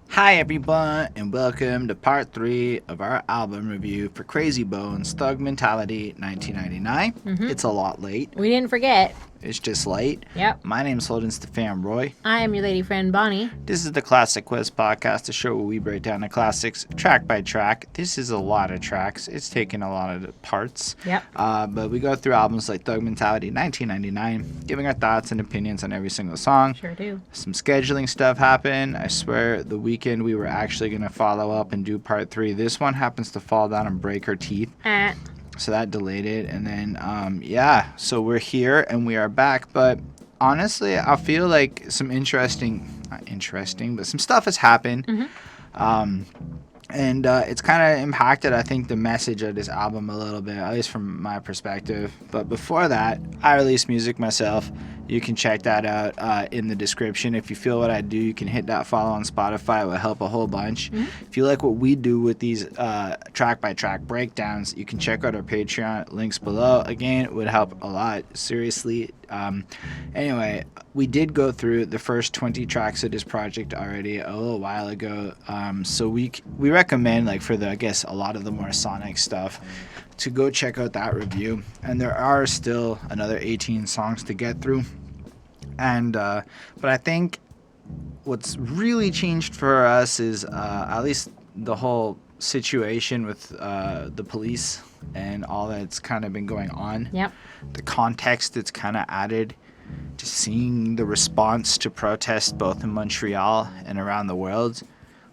Hi everyone, and welcome to part 3 of our album review for Krayzie Bone Thug Mentality 1999. It's a lot late. We didn't forget. It's just late. Yep. My name's Holden Stephan Roy. I am your lady friend Bonnie. This is the Classic Quiz Podcast, a show where we break down the classics track by track. This is a lot of tracks. It's taken a lot of parts. Yep. But we go through albums like Thug Mentality 1999, giving our thoughts and opinions on every single song. Sure do. Some scheduling stuff happened. I swear the weekend we were actually going to follow up and do part 3. This one happens to fall down and break her teeth. So that delayed it. And then, so we're here and we are back. But honestly, I feel like some not interesting, but some stuff has happened. And it's kind of impacted, I think, the message of this album a little bit, at least from my perspective. But before that, I release music myself. You can check that out in the description. If you feel what I do, you can hit that follow on Spotify. It will help a whole bunch. If you like what we do with these track-by-track breakdowns, you can check out our Patreon. Links below. Again, it would help a lot. Seriously. Anyway, we did go through the first 20 tracks of this project already a little while ago. So we recommend, like, for a lot of the more sonic stuff, to go check out that review. And there are still another 18 songs to get through. And but I think what's really changed for us is at least the whole situation with the police and all that's kind of been going on. Yep. The context that's kind of added to seeing the response to protests both in Montreal and around the world.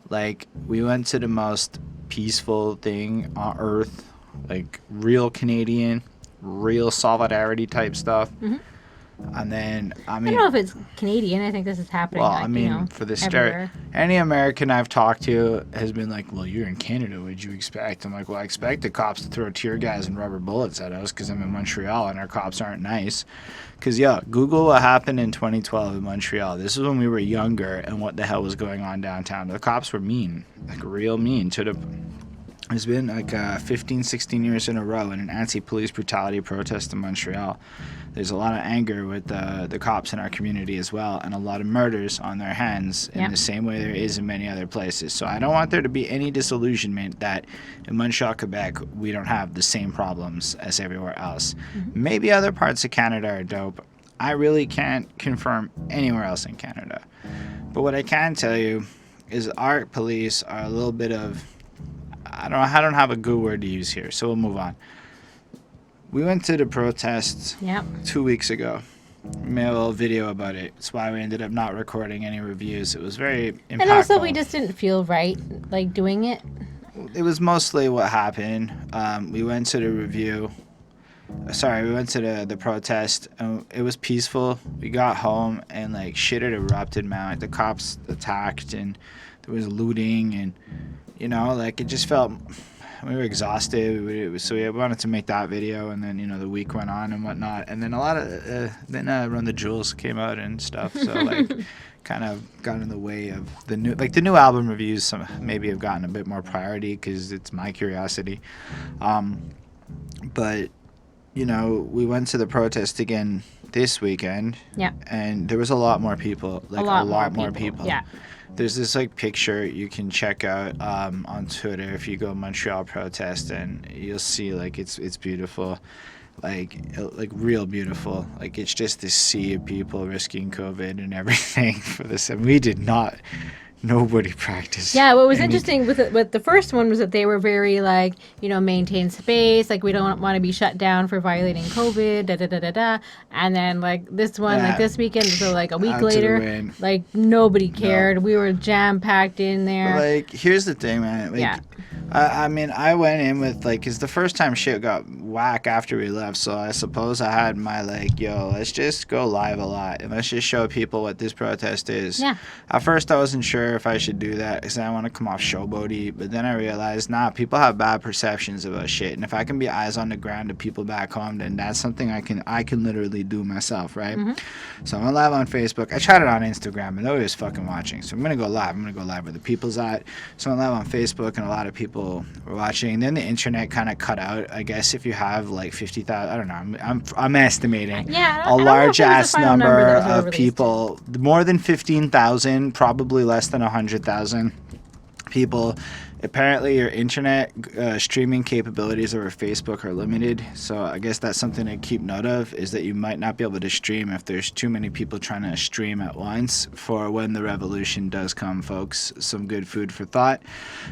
Like, we went to the most peaceful thing on earth, like real Canadian, real solidarity type stuff. And then, I don't know if it's Canadian. I think this is happening. Well, for the start, any American I've talked to has been like, well, you're in Canada. What'd you expect? I'm like, well, I expect the cops to throw tear gas and rubber bullets at us because I'm in Montreal and our cops aren't nice. Because, Google what happened in 2012 in Montreal. This is when we were younger and what the hell was going on downtown. The cops were mean, like real mean. It's been like 15, 16 years in a row in an anti-police brutality protest in Montreal. There's a lot of anger with the cops in our community as well, and a lot of murders on their hands in the same way there is in many other places. So I don't want there to be any disillusionment that in Montreal, Quebec, we don't have the same problems as everywhere else. Maybe other parts of Canada are dope. I really can't confirm anywhere else in Canada. But what I can tell you is our police are a little bit of... I don't have a good word to use here, so we'll move on. We went to the protests 2 weeks ago. We made a little video about it. That's why we ended up not recording any reviews. It was very impactful. And also, we just didn't feel right, like, doing it. It was mostly what happened. We went to the the protest, and it was peaceful. We got home, and, like, shit had erupted, man. Like, the cops attacked, and there was looting, and... it just felt, we were exhausted, so we wanted to make that video, and then, the week went on and whatnot, and then a lot of, Run the Jewels came out and stuff, so, kind of got in the way of the new album reviews. Some maybe have gotten a bit more priority, because it's my curiosity, but, we went to the protest again this weekend, and there was a lot more people, a lot more people. Yeah. There's this picture you can check out on Twitter if you go Montreal Protest, and you'll see it's beautiful, like real beautiful. Like, it's just this sea of people risking COVID and everything for this, and we did not. Nobody practiced. Yeah, what was interesting with the first one was that they were very maintain space, we don't want to be shut down for violating COVID, da da da da da. And then this one, this weekend, so a week later, nobody cared. No. We were jam packed in there. But, here's the thing, man. I went in with because the first time shit got whack after we left, so I suppose I had my let's just go live a lot and let's just show people what this protest is. Yeah. At first I wasn't sure sure if I should do that because I want to come off showboaty. But then I realized, nah, people have bad perceptions about shit. And if I can be eyes on the ground to people back home, then that's something I can literally do myself, right? So I'm live on Facebook. I tried it on Instagram, but nobody was fucking watching. So I'm going to go live. I'm going to go live where the people's at. So I'm live on Facebook, and a lot of people were watching. And then the internet kind of cut out. I guess if you have like 50,000, I don't know. I'm estimating a large ass number of people, more than 15,000, probably less than 100,000 people. Apparently your internet streaming capabilities over Facebook are limited, so I guess that's something to keep note of, is that you might not be able to stream if there's too many people trying to stream at once. For when the revolution does come, folks, some good food for thought,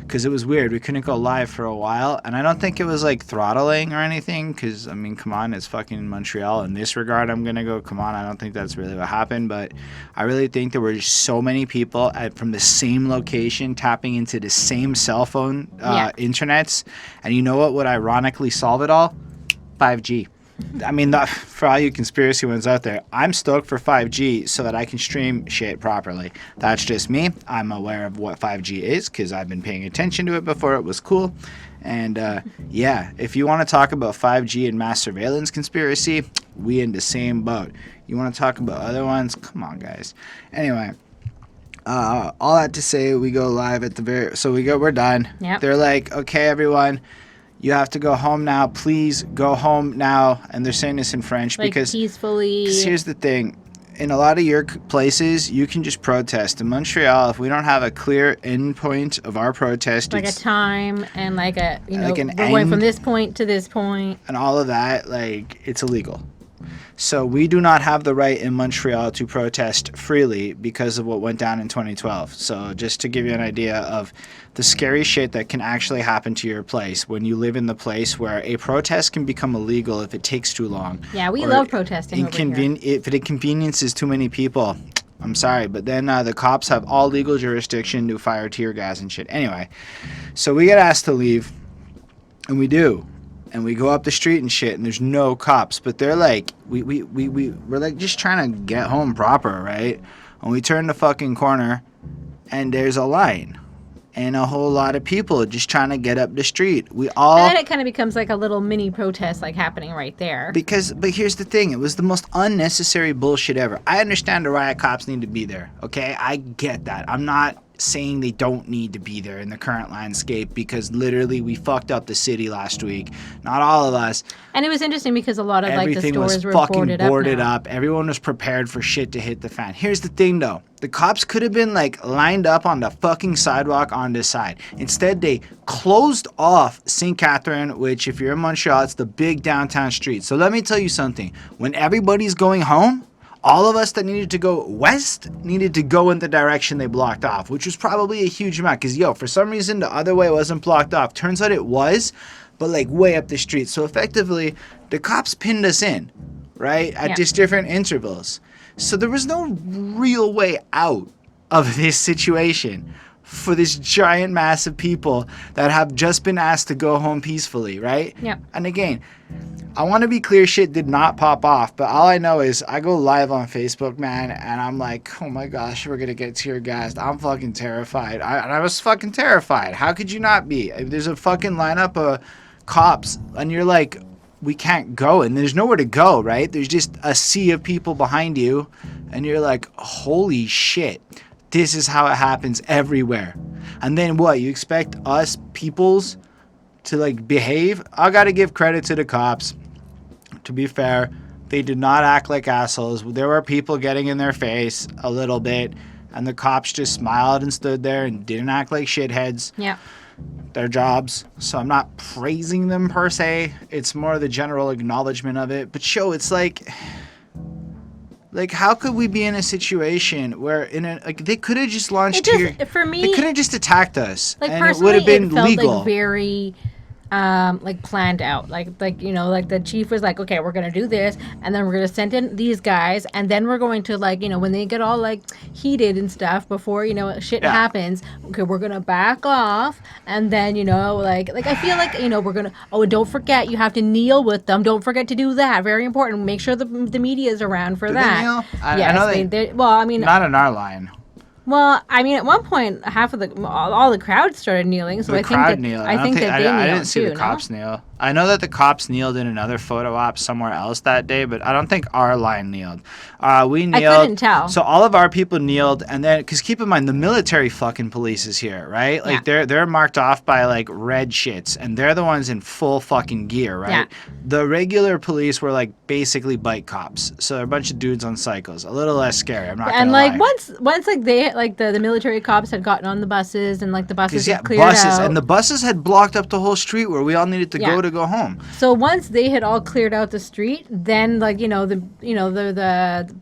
because it was weird. We couldn't go live for a while, and I don't think it was like throttling or anything, because I mean, come on, it's fucking Montreal. In this regard, I'm gonna go, come on, I don't think that's really what happened, but I really think there were just so many people from the same location tapping into the same cell phone internets. And you know what would ironically solve it all? 5G. I mean, for all you conspiracy ones out there, I'm stoked for 5G so that I can stream shit properly. That's just me. I'm aware of what 5G is because I've been paying attention to it before it was cool. And yeah, if you want to talk about 5G and mass surveillance conspiracy, we in the same boat. You want to talk about other ones? Come on, guys. Anyway. All that to say, we go live at we're done. Yep. They're like, okay, everyone, you have to go home now. Please go home now. And they're saying this in French because peacefully. Because here's the thing. In a lot of your places, you can just protest. In Montreal, if we don't have a clear end point of our protest, like a time and like a, we're going from this point to this point. And all of that, like, it's illegal. So we do not have the right in Montreal to protest freely because of what went down in 2012. So just to give you an idea of the scary shit that can actually happen to your place when you live in the place where a protest can become illegal if it takes too long. Yeah, we love protesting over here. If it inconveniences too many people, I'm sorry, but then the cops have all legal jurisdiction to fire tear gas and shit. Anyway, so we get asked to leave, and we do. And we go up the street and shit, and there's no cops. But they're like, we're like just trying to get home proper, right? And we turn the fucking corner, and there's a line. And a whole lot of people just trying to get up the street. And then it kind of becomes like a little mini protest like happening right there. But here's the thing. It was the most unnecessary bullshit ever. I understand the riot cops need to be there, okay? I get that. I'm not saying they don't need to be there in the current landscape because literally we fucked up the city last week. Not all of us. And it was interesting because a lot of like the stores were boarded up. Everyone was prepared for shit to hit the fan. Here's the thing though. The cops could have been like lined up on the fucking sidewalk on this side. Instead, they closed off St. Catherine, which if you're in Montreal, it's the big downtown street. So let me tell you something. When everybody's going home, all of us that needed to go west needed to go in the direction they blocked off, which was probably a huge amount. Because, for some reason, the other way wasn't blocked off. Turns out it was, but, like, way up the street. So, effectively, the cops pinned us in, right, at just different intervals. So there was no real way out of this situation for this giant mass of people that have just been asked to go home peacefully, right? Yeah. And again, I want to be clear, shit did not pop off, but all I know is I go live on Facebook, man, and I'm like, oh my gosh, we're going to get tear gassed. I'm fucking terrified. I was fucking terrified. How could you not be? There's a fucking lineup of cops, and you're like, we can't go, and there's nowhere to go, right? There's just a sea of people behind you, and you're like, holy shit. This is how it happens everywhere. And then what? You expect us peoples to like behave? I gotta give credit to the cops. To be fair, they did not act like assholes. There were people getting in their face a little bit, and the cops just smiled and stood there and didn't act like shitheads. Yeah. Their jobs. So I'm not praising them per se. It's more the general acknowledgement of it. But it's like, how could we be in a situation where they could have just launched here? For me, they could have just attacked us, like, and it would have been felt legal. Like very like planned out, like like the chief was like, okay, we're gonna do this, and then we're gonna send in these guys, and then we're going to when they get all like heated and stuff before shit happens, okay, we're gonna back off, and then like I feel like we're gonna, oh, don't forget, you have to kneel with them, don't forget to do that, very important, make sure the media is around for that. They kneel? Yes, I know they well, I mean, not in our line. Well, I mean, at one point, half of all the crowd started kneeling. So I think that I didn't see the cops kneel. I know that the cops kneeled in another photo op somewhere else that day, but I don't think our line kneeled. We kneeled. I couldn't tell. So all of our people kneeled, and then because keep in mind the military fucking police is here, right? Like they're marked off by like red shits, and they're the ones in full fucking gear, right? Yeah. The regular police were like basically bike cops, so they're a bunch of dudes on cycles. A little less scary. I'm not gonna lie. And once like they like the military cops had gotten on the buses, and like the buses had cleared out. And the buses had blocked up the whole street where we all needed to go home. So once they had all cleared out the street, then like the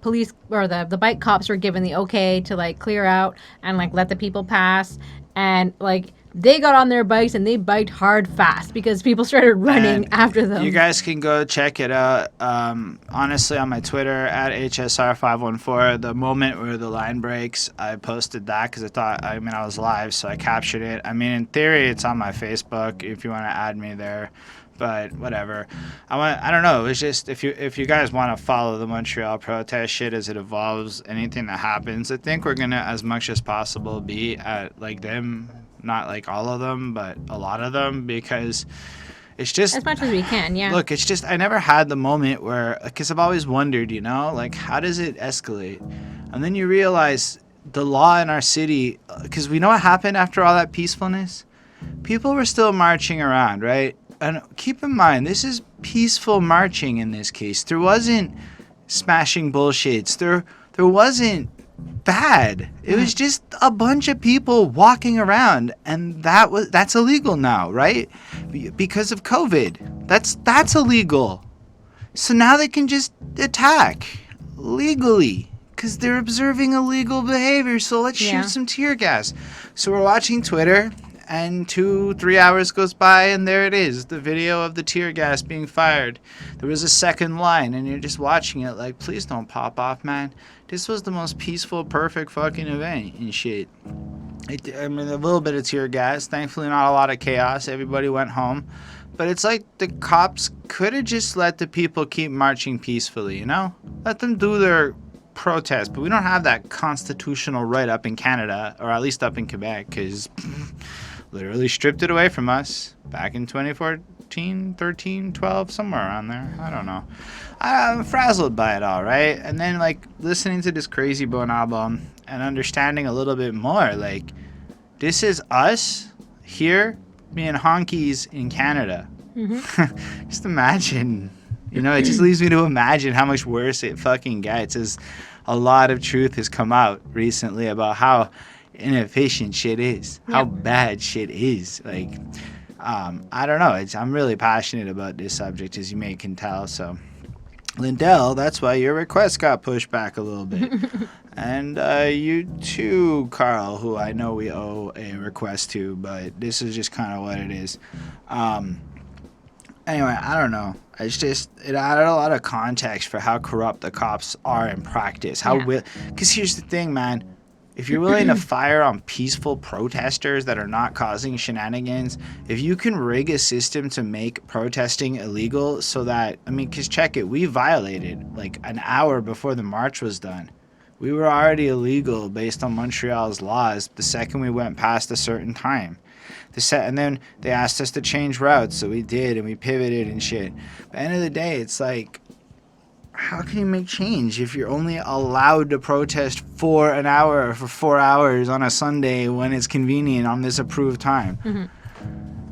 police or the bike cops were given the okay to like clear out and like let the people pass, and like they got on their bikes and they biked hard fast because people started running after them. You guys can go check it out. Honestly, on my Twitter at HSR514, the moment where the line breaks, I posted that because I was live, so I captured it. I mean, in theory, it's on my Facebook if you want to add me there. But whatever. I don't know. It's just if you guys want to follow the Montreal protest shit as it evolves, anything that happens, I think we're gonna, as much as possible, be at like them. Not like all of them, but a lot of them, because it's just... As much as we can, yeah. Look, it's just, I never had the moment where... Because I've always wondered, like, how does it escalate? And then you realize the law in our city... Because we know what happened after all that peacefulness? People were still marching around, right? And keep in mind, this is peaceful marching in this case. There wasn't smashing bullshits. There wasn't... bad. It was just a bunch of people walking around, and that's illegal now, right? Because of COVID. That's illegal. So now they can just attack legally because they're observing illegal behavior. So let's shoot some tear gas. So we're watching Twitter, and 2-3 hours goes by, and there it is, the video of the tear gas being fired. There was a second line, and you're just watching it like, please don't pop off, man. This was the most peaceful, perfect fucking event and shit. A little bit of tear gas. Thankfully, not a lot of chaos. Everybody went home. But it's like the cops could have just let the people keep marching peacefully, Let them do their protest. But we don't have that constitutional right up in Canada, or at least up in Quebec, because literally stripped it away from us back in 2014, 13, 12, somewhere around there. I don't know. I'm frazzled by it all, right? And then, like, listening to this Krayzie Bone album and understanding a little bit more, like, this is us here being honkies in Canada. Mm-hmm. Just imagine, it just leaves me to imagine how much worse it fucking gets, as a lot of truth has come out recently about how inefficient shit is, how bad shit is. Like, I don't know. I'm really passionate about this subject, as you may can tell, so... Lindell, that's why your request got pushed back a little bit. And you too, Carl, who I know we owe a request to, but this is just kind of what it is. Anyway, I don't know. It's just, it added a lot of context for how corrupt the cops are in practice. Because here's the thing, man. If you're willing to fire on peaceful protesters that are not causing shenanigans, if you can rig a system to make protesting illegal so that, because check it, we violated like an hour before the march was done. We were already illegal based on Montreal's laws the second we went past a certain time. And then they asked us to change routes, so we did, and we pivoted and shit. At the end of the day, it's like, how can you make change if you're only allowed to protest for an hour or for 4 hours on a Sunday when it's convenient on this approved time? Mm-hmm.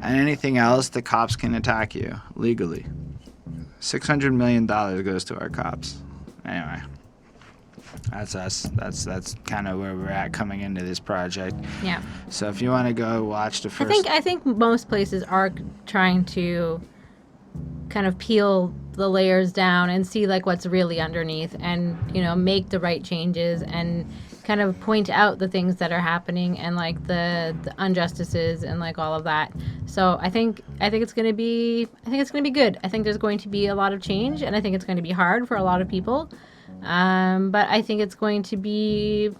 And anything else, the cops can attack you legally. $600 million goes to our cops. Anyway, that's us. That's kind of where we're at coming into this project. Yeah. So if you want to go watch the first... I think most places are trying to kind of peel the layers down and see like what's really underneath, and make the right changes and kind of point out the things that are happening and like the injustices and like all of that. So I think it's going to be good. I think there's going to be a lot of change, and I think it's going to be hard for a lot of people, but I think it's going to be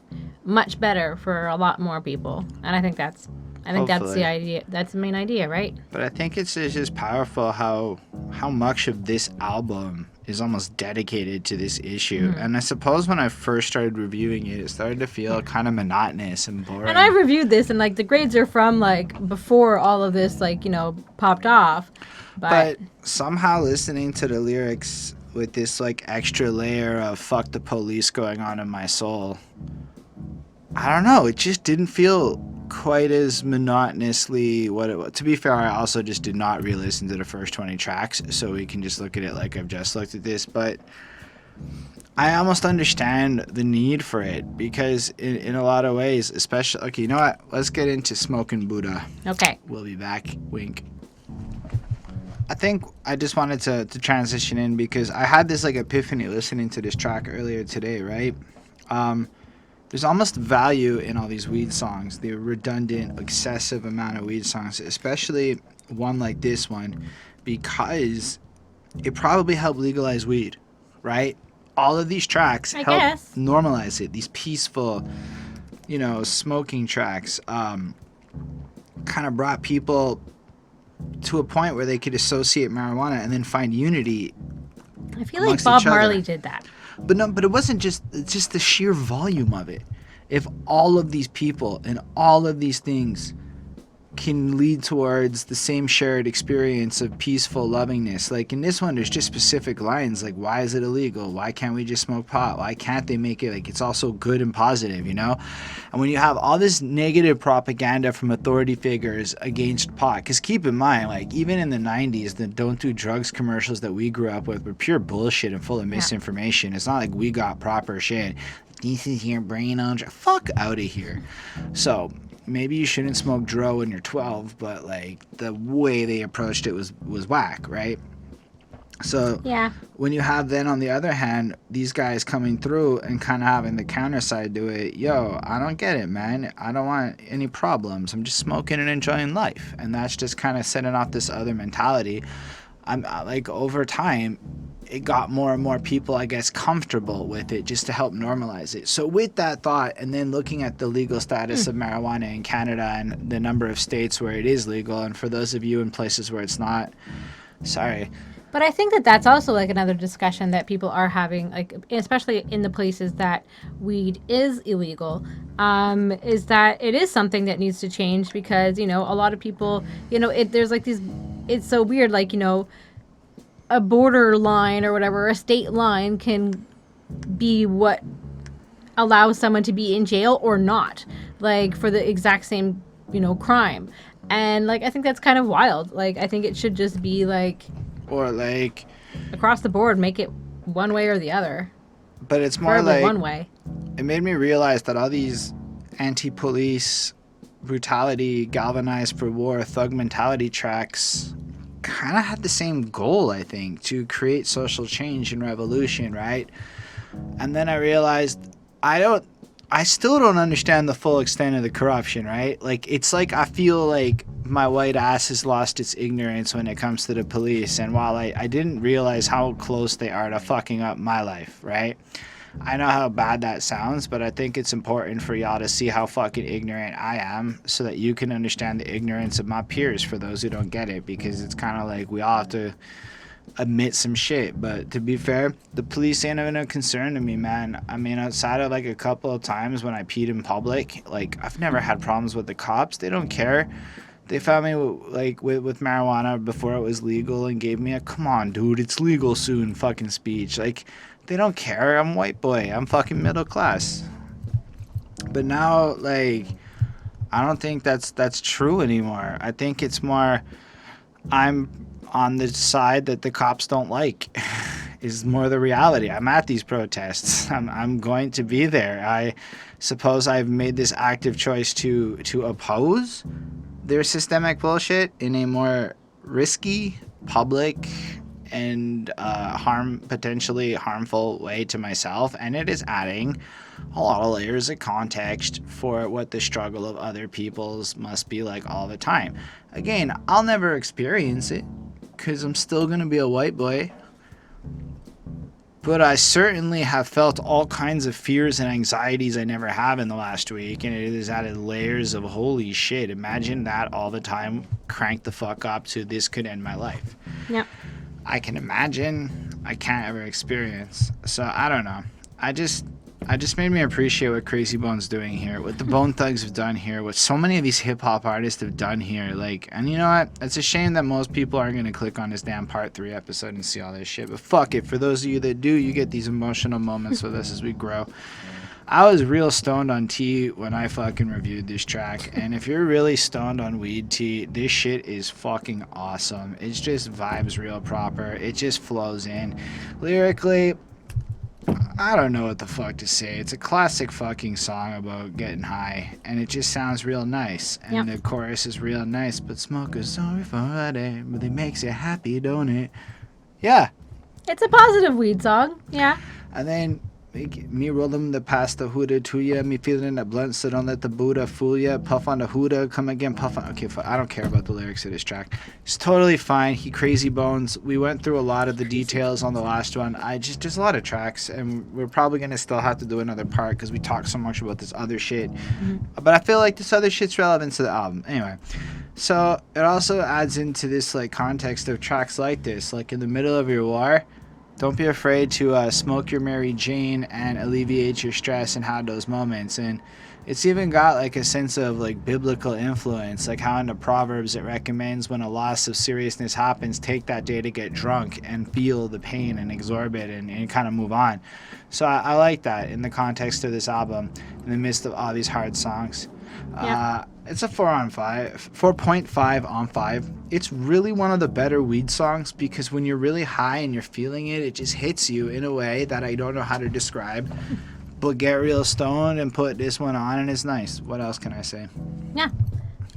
much better for a lot more people, and I think that's the idea. That's the main idea, right? But I think it's just powerful how much of this album is almost dedicated to this issue. And I suppose when I first started reviewing it, it started to feel kind of monotonous and boring. And I reviewed this, and like the grades are from like before all of this like, you know, popped off. But somehow listening to the lyrics with this like extra layer of fuck the police going on in my soul, I don't know, it just didn't feel quite as monotonously what it was. To be fair, I also just did not re-listen to the first 20 tracks, so we can just look at it like I've just looked at this. But I almost understand the need for it, because in a lot of ways, especially... Okay, you know what? Let's get into Smokin Budda. Okay. We'll be back. Wink. I think I just wanted to transition in because I had this like epiphany listening to this track earlier today, right? There's almost value in all these weed songs, the redundant, excessive amount of weed songs, especially one like this one, because it probably helped legalize weed, right? All of these tracks help normalize it. These peaceful, you know, smoking tracks kind of brought people to a point where they could associate marijuana and then find unity. I feel like Bob Marley did that. But it wasn't just the sheer volume of it. If all of these people and all of these things can lead towards the same shared experience of peaceful lovingness. Like in this one, there's just specific lines like, why is it illegal? Why can't we just smoke pot? Why can't they make it like it's also good and positive, you know? And when you have all this negative propaganda from authority figures against pot, because keep in mind, like even in the 90s, the don't do drugs commercials that we grew up with were pure bullshit and full of misinformation. It's not like we got proper shit. This is your brain on drugs. Fuck out of here. So maybe you shouldn't smoke dro when you're 12, but like the way they approached it was whack, right? So yeah, when you have then on the other hand these guys coming through and kind of having the counter side to it, yo, I don't get it, man. I don't want any problems. I'm just smoking and enjoying life, and that's just kind of setting off this other mentality. I'm like over time it got more and more people, I guess, comfortable with it just to help normalize it. So with that thought, and then looking at the legal status of marijuana in Canada and the number of states where it is legal, and for those of you in places where it's not, sorry. But I think that that's also like another discussion that people are having, like especially in the places that weed is illegal, is that it is something that needs to change, because, you know, a lot of people, you know, there's like these, it's so weird, like, you know, a border line or whatever, a state line can be what allows someone to be in jail or not, like for the exact same, you know, crime. And like I think that's kind of wild. Like I think it should just be like, or like across the board, make it one way or the other. But it's more like one way. It made me realize that all these anti-police brutality, galvanized for war, thug mentality tracks kind of had the same goal, I think, to create social change and revolution, right? And then I realized I still don't understand the full extent of the corruption, right? Like, it's like I feel like my white ass has lost its ignorance when it comes to the police, and while I didn't realize how close they are to fucking up my life, right? I know how bad that sounds, but I think it's important for y'all to see how fucking ignorant I am so that you can understand the ignorance of my peers, for those who don't get it, because it's kind of like we all have to admit some shit. But to be fair, the police ain't even a concern to me, man. I mean, outside of like a couple of times when I peed in public, like I've never had problems with the cops. They don't care. They found me like with marijuana before it was legal and gave me a "come on, dude, it's legal soon" fucking speech. Like, they don't care. I'm a white boy. I'm fucking middle class. But now, like, I don't think that's true anymore. I think it's more I'm on the side that the cops don't like is more the reality. I'm at these protests. I'm going to be there. I suppose I've made this active choice to oppose their systemic bullshit in a more risky, public, and potentially harmful way to myself, and it is adding a lot of layers of context for what the struggle of other people's must be like all the time. Again, I'll never experience it because I'm still gonna be a white boy, but I certainly have felt all kinds of fears and anxieties I never have in the last week, and it has added layers of holy shit, imagine that all the time, crank the fuck up to this could end my life. Yep. I can imagine, I can't ever experience. So I don't know. I just made me appreciate what Krayzie Bone's doing here, what the Bone Thugs have done here, what so many of these hip hop artists have done here. Like, and you know what? It's a shame that most people aren't gonna click on this damn Part 3 episode and see all this shit. But fuck it. For those of you that do, you get these emotional moments with us as we grow. I was real stoned on tea when I fucking reviewed this track, and if you're really stoned on weed tea, this shit is fucking awesome. It's just vibes real proper. It just flows in. Lyrically, I don't know what the fuck to say. It's a classic fucking song about getting high, and it just sounds real nice. And the chorus is real nice, but smoke is sorry for a day, but it makes you happy, don't it? Yeah. It's a positive weed song, yeah. And then me roll them the past the Huda to ya, me feeling that blunt, so don't let the Buddha fool ya. Puff on the Huda, come again, puff on. Okay, I don't care about the lyrics of this track. It's totally fine. He Krayzie Bones. We went through a lot of the details on the last one. There's a lot of tracks, and we're probably gonna still have to do another part because we talked so much about this other shit. But I feel like this other shit's relevant to the album. Anyway. So it also adds into this like context of tracks like this, like in the middle of your war. Don't be afraid to smoke your Mary Jane and alleviate your stress and have those moments. And it's even got like a sense of like biblical influence, like how in the Proverbs it recommends when a loss of seriousness happens, take that day to get drunk and feel the pain and absorb it and kind of move on. So I like that in the context of this album, in the midst of all these hard songs. Yeah. It's a 4.5 on 5. It's really one of the better weed songs because when you're really high and you're feeling it, it just hits you in a way that I don't know how to describe. But get real stoned and put this one on and it's nice. What else can I say? Yeah.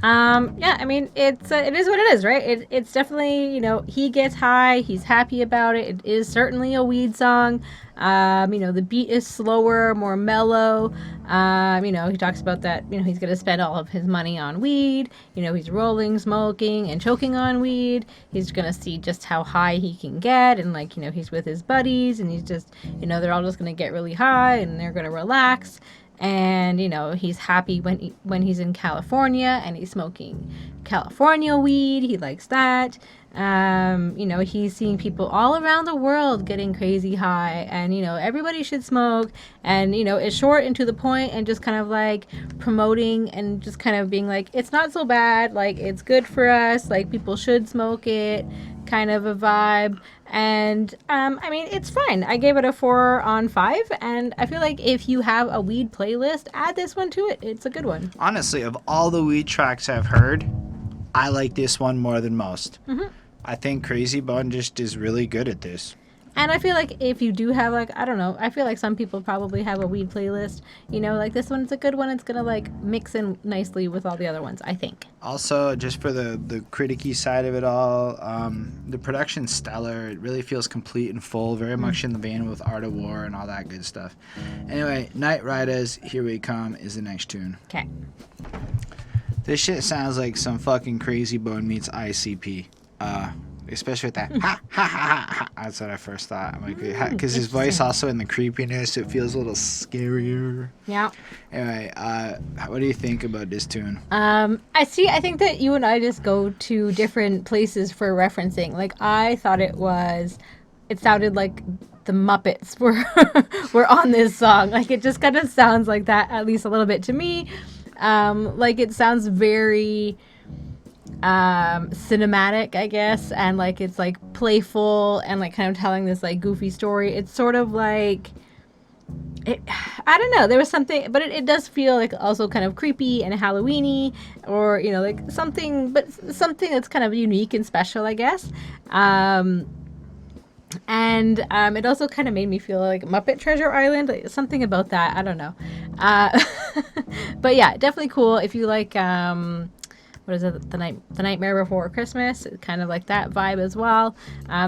I mean, it is what it is, right? It's definitely, you know, he gets high, he's happy about it. It is certainly a weed song. You know, the beat is slower, more mellow. You know, he talks about that, you know, he's going to spend all of his money on weed. You know, he's rolling, smoking, and choking on weed. He's going to see just how high he can get. And, like, you know, he's with his buddies and he's just, you know, they're all just going to get really high and they're going to relax. And, you know, he's happy when he's in California and he's smoking California weed. He likes that. You know, he's seeing people all around the world getting crazy high. And, you know, everybody should smoke. And, you know, it's short and to the point and just kind of like promoting and just kind of being like, it's not so bad. Like, it's good for us. Like, people should smoke it. Kind of a vibe. And I mean, it's fine. I gave it a 4 on 5, and I feel like if you have a weed playlist, add this one to it. It's a good one. Honestly, of all the weed tracks I've heard, I like this one more than most. I think Krayzie Bone just is really good at this. And I feel like if you do have, like, I don't know, I feel like some people probably have a weed playlist. You know, like this one's a good one. It's going to, like, mix in nicely with all the other ones, I think. Also, just for the criticky side of it all, the production's stellar. It really feels complete and full, very much in the vein with Art of War and all that good stuff. Anyway, Kneight Riduz, Here We Come is the next tune. Okay. This shit sounds like some fucking Krayzie Bone meets ICP. Especially with that ha ha ha ha ha. That's what I first thought. I'm like, because his voice also in the creepiness, it feels a little scarier. Yeah. Anyway, what do you think about this tune? I think that you and I just go to different places for referencing. Like, I thought it sounded like the Muppets were on this song. Like, it just kind of sounds like that, at least a little bit to me. Like, it sounds very cinematic, I guess, and like it's like playful and like kind of telling this like goofy story. It's sort of like I don't know, there was something, but it does feel like also kind of creepy and Halloweeny, or you know, like something that's kind of unique and special, I guess. And it also kind of made me feel like Muppet Treasure Island, like something about that, I don't know. But yeah, definitely cool if you like what is it? The Nightmare Before Christmas. It's kind of like that vibe as well.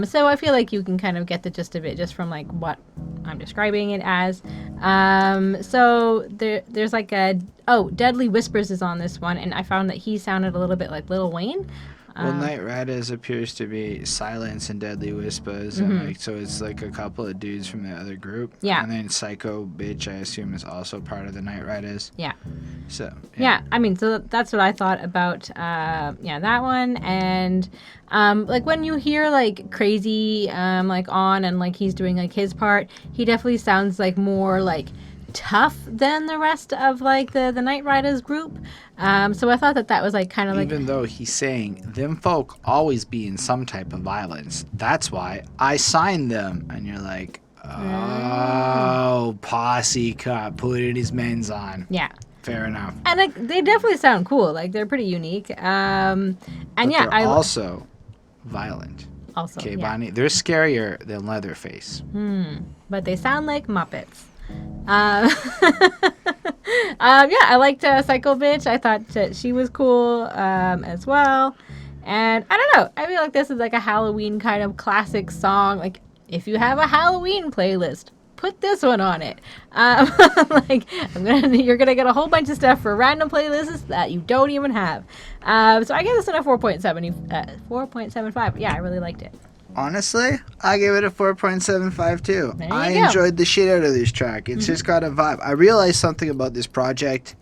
So I feel like you can kind of get the gist of it just from like what I'm describing it as. So there's like Deadly Whispers is on this one, and I found that he sounded a little bit like Lil Wayne. Well, Riduz appears to be Silence and Deadly Whispers, and like so it's like a couple of dudes from the other group. Yeah. And then Psycho Bitch, I assume, is also part of the Riduz. Yeah. So. Yeah, I mean, so that's what I thought about. That one, and like when you hear like Krayzie like on and like he's doing like his part, he definitely sounds like more like tough than the rest of like the Kneight Riduz group. So I thought that was like kind of like, even though he's saying them folk always be in some type of violence, that's why I signed them, and you're like, oh, posse cut, putting his men's on. Yeah. Fair enough. And like they definitely sound cool. Like they're pretty unique. And but yeah, they're also violent. Also, okay, yeah. Bonnie, they're scarier than Leatherface. But they sound like Muppets. I liked Psycho Bitch. I thought that she was cool as well. And I don't know. I feel like this is like a Halloween kind of classic song. Like if you have a Halloween playlist, put this one on it. Like you're gonna get a whole bunch of stuff for random playlists that you don't even have. So I gave this one a 4.75. Yeah, I really liked it. Honestly, I gave it a 4.75 too. I enjoyed the shit out of this track. It's just got a vibe. I realized something about this project.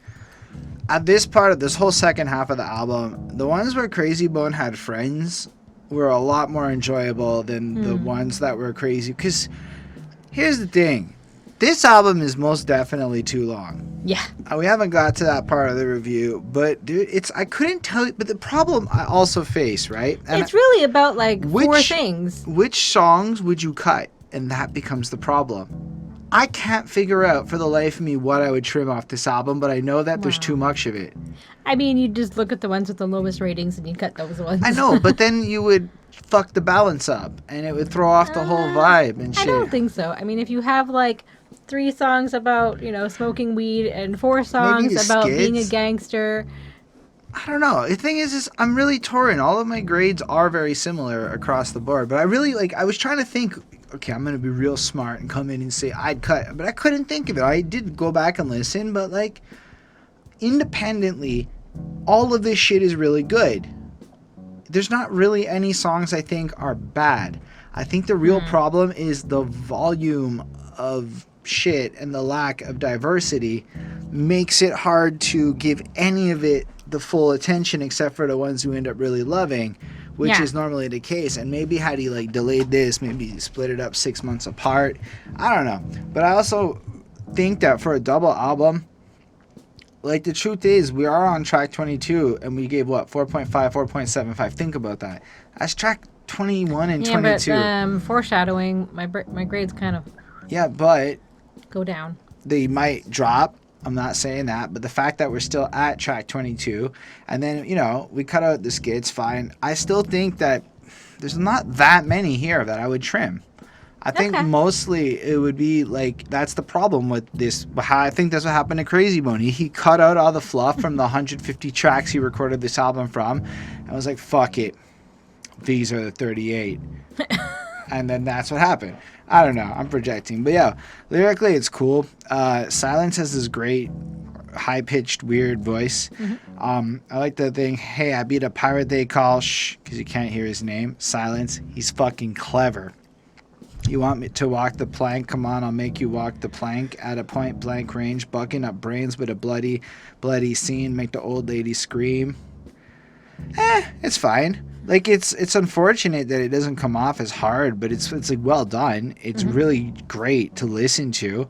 At this part of this whole second half of the album, the ones where Krayzie Bone had friends were a lot more enjoyable than the ones that were crazy. Because here's the thing. This album is most definitely too long. Yeah. We haven't got to that part of the review, but dude, I couldn't tell you, but the problem I also face, right? And it's really about like four things. Which songs would you cut? And that becomes the problem. I can't figure out for the life of me what I would trim off this album, but I know that there's too much of it. I mean, you just look at the ones with the lowest ratings and you cut those ones. I know, but then you would fuck the balance up and it would throw off the whole vibe and shit. I don't think so. I mean, if you have like 3 songs about, smoking weed and 4 songs about being a gangster. I don't know. The thing is I'm really torn. All of my grades are very similar across the board, but I really I was trying to think, okay, I'm going to be real smart and come in and say I'd cut, but I couldn't think of it. I did go back and listen, but like independently, all of this shit is really good. There's not really any songs I think are bad. I think the real problem is the volume of shit and the lack of diversity makes it hard to give any of it the full attention except for the ones who end up really loving, which is normally the case. And maybe had he delayed this, maybe he split it up 6 months apart, I don't know. But I also think that for a double album, the truth is we are on track 22 and we gave 4.5, 4.75. Think about that. That's track 21 and 22. But foreshadowing, my grades kind of but go down. They might drop. I'm not saying that, but the fact that we're still at track 22 and then, we cut out the skits, fine. I still think that there's not that many here that I would trim. I think mostly it would be that's the problem with this. I think that's what happened to Krayzie Bone. He cut out all the fluff from the 150 tracks he recorded this album from and was like, fuck it. These are the 38. And then that's what happened. I don't know. I'm projecting. But yeah, lyrically it's cool. Silence has this great high-pitched weird voice. I like the thing, hey, I beat a pirate they call shh, because you can't hear his name. Silence. He's fucking clever. You want me to walk the plank? Come on, I'll make you walk the plank at a point blank range, bucking up brains with a bloody scene, make the old lady scream. It's fine. It's unfortunate that it doesn't come off as hard, but it's well done. It's really great to listen to.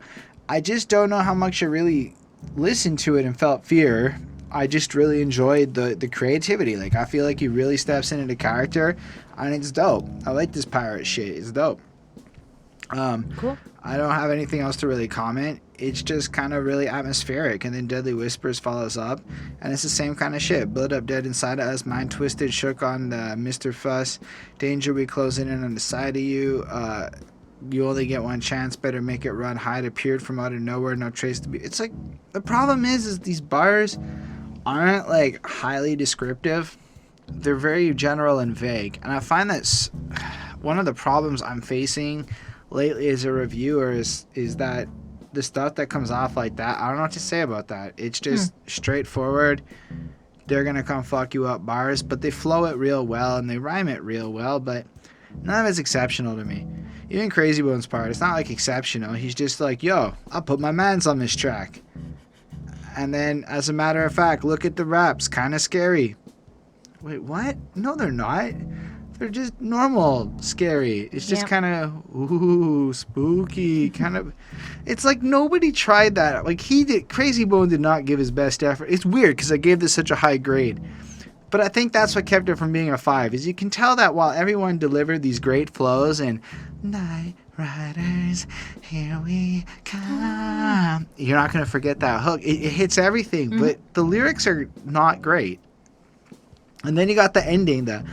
I just don't know how much I really listened to it and felt fear. I just really enjoyed the creativity. I feel like he really steps into the character, and it's dope. I like this pirate shit. It's dope. Cool. I don't have anything else to really comment. It's just kind of really atmospheric, and then Deadly Whispers follows up, and it's the same kind of shit. Blood up dead inside of us, mind twisted, shook on the Mr. Fuss. Danger, we closing in on the side of you. You only get one chance, better make it run. Hide appeared from out of nowhere, no trace to be. It's the problem is these bars aren't highly descriptive. They're very general and vague, and I find that's one of the problems I'm facing lately as a reviewer is that the stuff that comes off like that, I don't know what to say about that. It's just straightforward, they're going to come fuck you up bars, but they flow it real well and they rhyme it real well, but none of it's exceptional to me. Even Krayzie Bone's part, it's not like exceptional. He's just like, yo, I'll put my mans on this track. And then, as a matter of fact, look at the raps. Kind of scary. Wait, what? No, they're not. They're just normal scary. It's just kind of, ooh, spooky. Kind of. It's like nobody tried that. Like, Krayzie Bone did not give his best effort. It's weird because I gave this such a high grade. But I think that's what kept it from being a 5, is you can tell that while everyone delivered these great flows and Night Riders, here we come, you're not going to forget that hook. It hits everything, but the lyrics are not great. And then you got the ending, the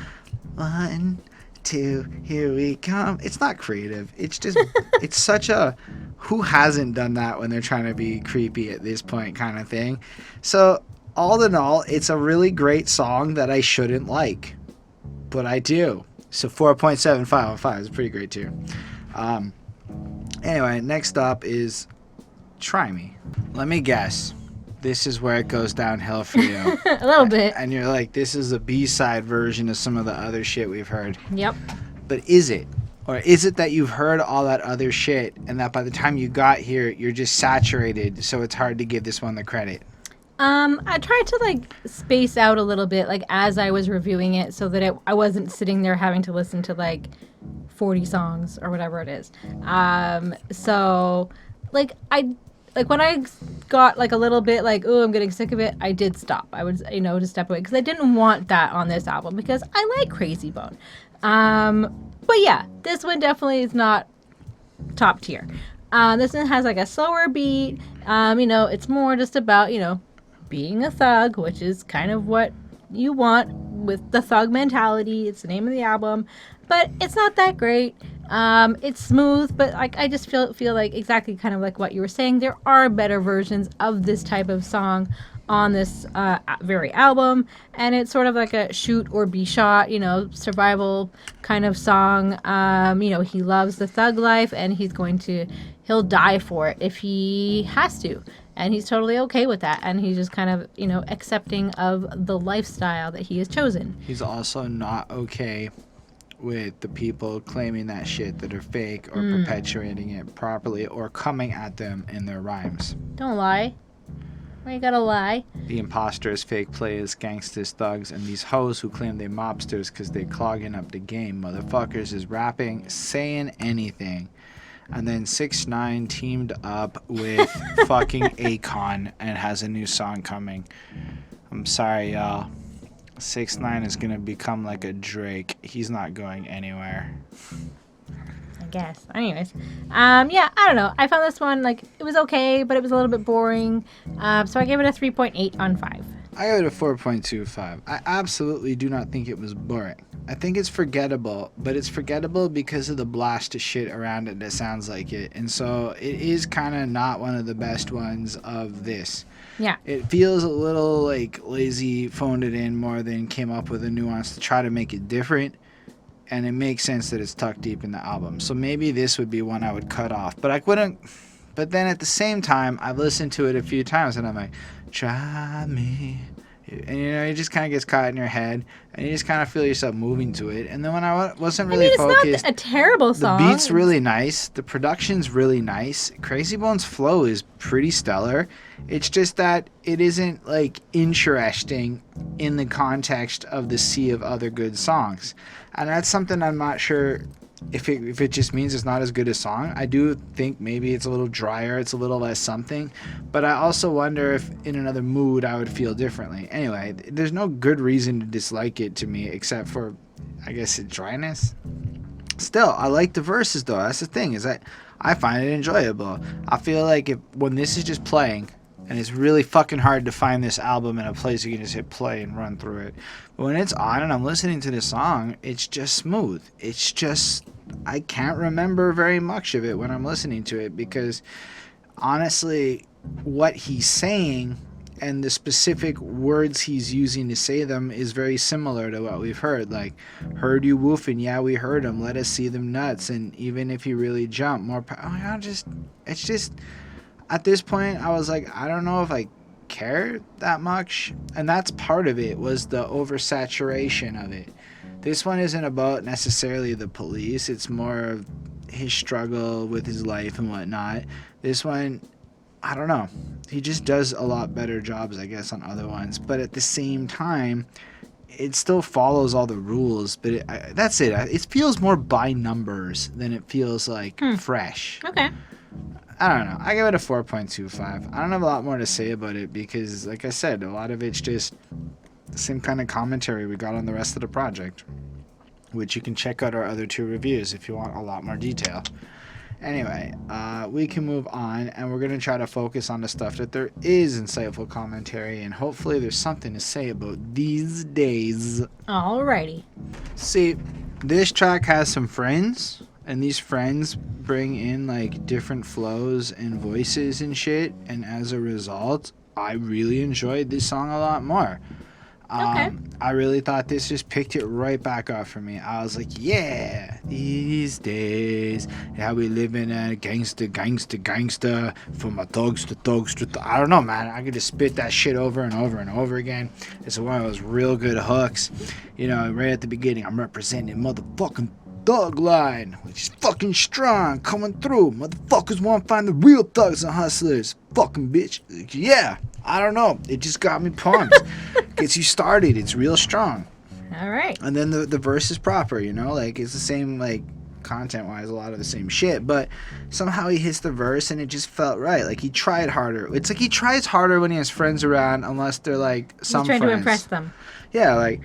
1, 2, here we come. It's not creative. It's just, it's such a, who hasn't done that when they're trying to be creepy at this point kind of thing. So, all in all, it's a really great song that I shouldn't like, but I do. So 4.75 on 5 is pretty great too. Anyway, next up is Try Me. Let me guess. This is where it goes downhill for you. A little bit. And you're like, this is a B-side version of some of the other shit we've heard. Yep. But is it? Or is it that you've heard all that other shit and that by the time you got here, you're just saturated, so it's hard to give this one the credit? I tried to like space out a little bit, like as I was reviewing it, so that I wasn't sitting there having to listen to like 40 songs or whatever it is. So like when I got like a little bit like, oh, I'm getting sick of it, I did stop. I would, to step away because I didn't want that on this album because I like Krayzie Bone. But yeah, this one definitely is not top tier. This one has like a slower beat. It's more just about, being a thug, which is kind of what you want with the Thug Mentality. It's the name of the album, but it's not that great. It's smooth, but like I just feel like exactly kind of like what you were saying. There are better versions of this type of song on this very album, and it's sort of like a shoot or be shot, survival kind of song. He loves the thug life, and he'll die for it if he has to. And he's totally okay with that. And he's just kind of, accepting of the lifestyle that he has chosen. He's also not okay with the people claiming that shit that are fake or perpetuating it properly or coming at them in their rhymes. Don't lie. Why you gotta lie? The imposters, fake players, gangsters, thugs, and these hoes who claim they mobsters because they clogging up the game. Motherfuckers is rapping, saying anything. And then 6ix9ine teamed up with fucking Akon and has a new song coming. I'm sorry, y'all. 6ix9ine is gonna become like a Drake. He's not going anywhere. I guess. Anyways, I don't know. I found this one like it was okay, but it was a little bit boring. So I gave it a 3.8 on 5. I gave it a 4.25. I absolutely do not think it was boring. I think it's forgettable, but it's forgettable because of the blast of shit around it that sounds like it. And so it is kind of not one of the best ones of this. Yeah. It feels a little like lazy, phoned it in more than came up with a nuance to try to make it different. And it makes sense that it's tucked deep in the album. So maybe this would be one I would cut off. But I wouldn't. But then at the same time, I've listened to it a few times and I'm like, try me. And it just kind of gets caught in your head, and you just kind of feel yourself moving to it. And then when I wasn't really focused, it's not a terrible song. The beat's really nice, the production's really nice. Krayzie Bone's flow is pretty stellar. It's just that it isn't like interesting in the context of the sea of other good songs, and that's something I'm not sure. If it just means it's not as good a song, I do think maybe it's a little drier, it's a little less something, but I also wonder if in another mood I would feel differently. Anyway, there's no good reason to dislike it to me except for, I guess, dryness. Still, I like the verses though. That's the thing, is that I find it enjoyable. I feel like when this is just playing, and it's really fucking hard to find this album in a place you can just hit play and run through it. But when it's on and I'm listening to this song, it's just smooth. It's just, I can't remember very much of it when I'm listening to it because honestly, what he's saying and the specific words he's using to say them is very similar to what we've heard. Like, heard you woofing, yeah, we heard him. Let us see them nuts. And even if he really jumped, it's just... At this point, I was like, I don't know if I care that much, and that's part of it, was the oversaturation of it. This one isn't about necessarily the police, it's more of his struggle with his life and whatnot. This one, I don't know, he just does a lot better jobs, I guess, on other ones, but at the same time, it still follows all the rules, but that's it. It feels more by numbers than it feels like fresh. Okay. I don't know. I give it a 4.25. I don't have a lot more to say about it because, like I said, a lot of it's just the same kind of commentary we got on the rest of the project, which you can check out our other 2 reviews if you want a lot more detail. Anyway, we can move on, and we're going to try to focus on the stuff that there is insightful commentary, and hopefully there's something to say about these days. Alrighty. See, this track has some friends, and these friends bring in, like, different flows and voices and shit, and as a result, I really enjoyed this song a lot more. Okay. I really thought this just picked it right back up for me. I was like, yeah, these days, how we living a gangster, from a thugs to thugs to I don't know, man. I could just spit that shit over and over and over again. It's one of those real good hooks. You know, right at the beginning, I'm representing motherfucking Thug Line, which is fucking strong, coming through. Motherfuckers want to find the real thugs and hustlers. Fucking bitch. Yeah. I don't know. It just got me pumped. Gets you started. It's real strong. All right. And then the verse is proper, you know? Like, it's the same, like, content-wise, a lot of the same shit. But somehow he hits the verse, and it just felt right. Like, he tried harder. It's like he tries harder when he has friends around, unless they're, like, some friends. He's trying to impress them. Yeah, like...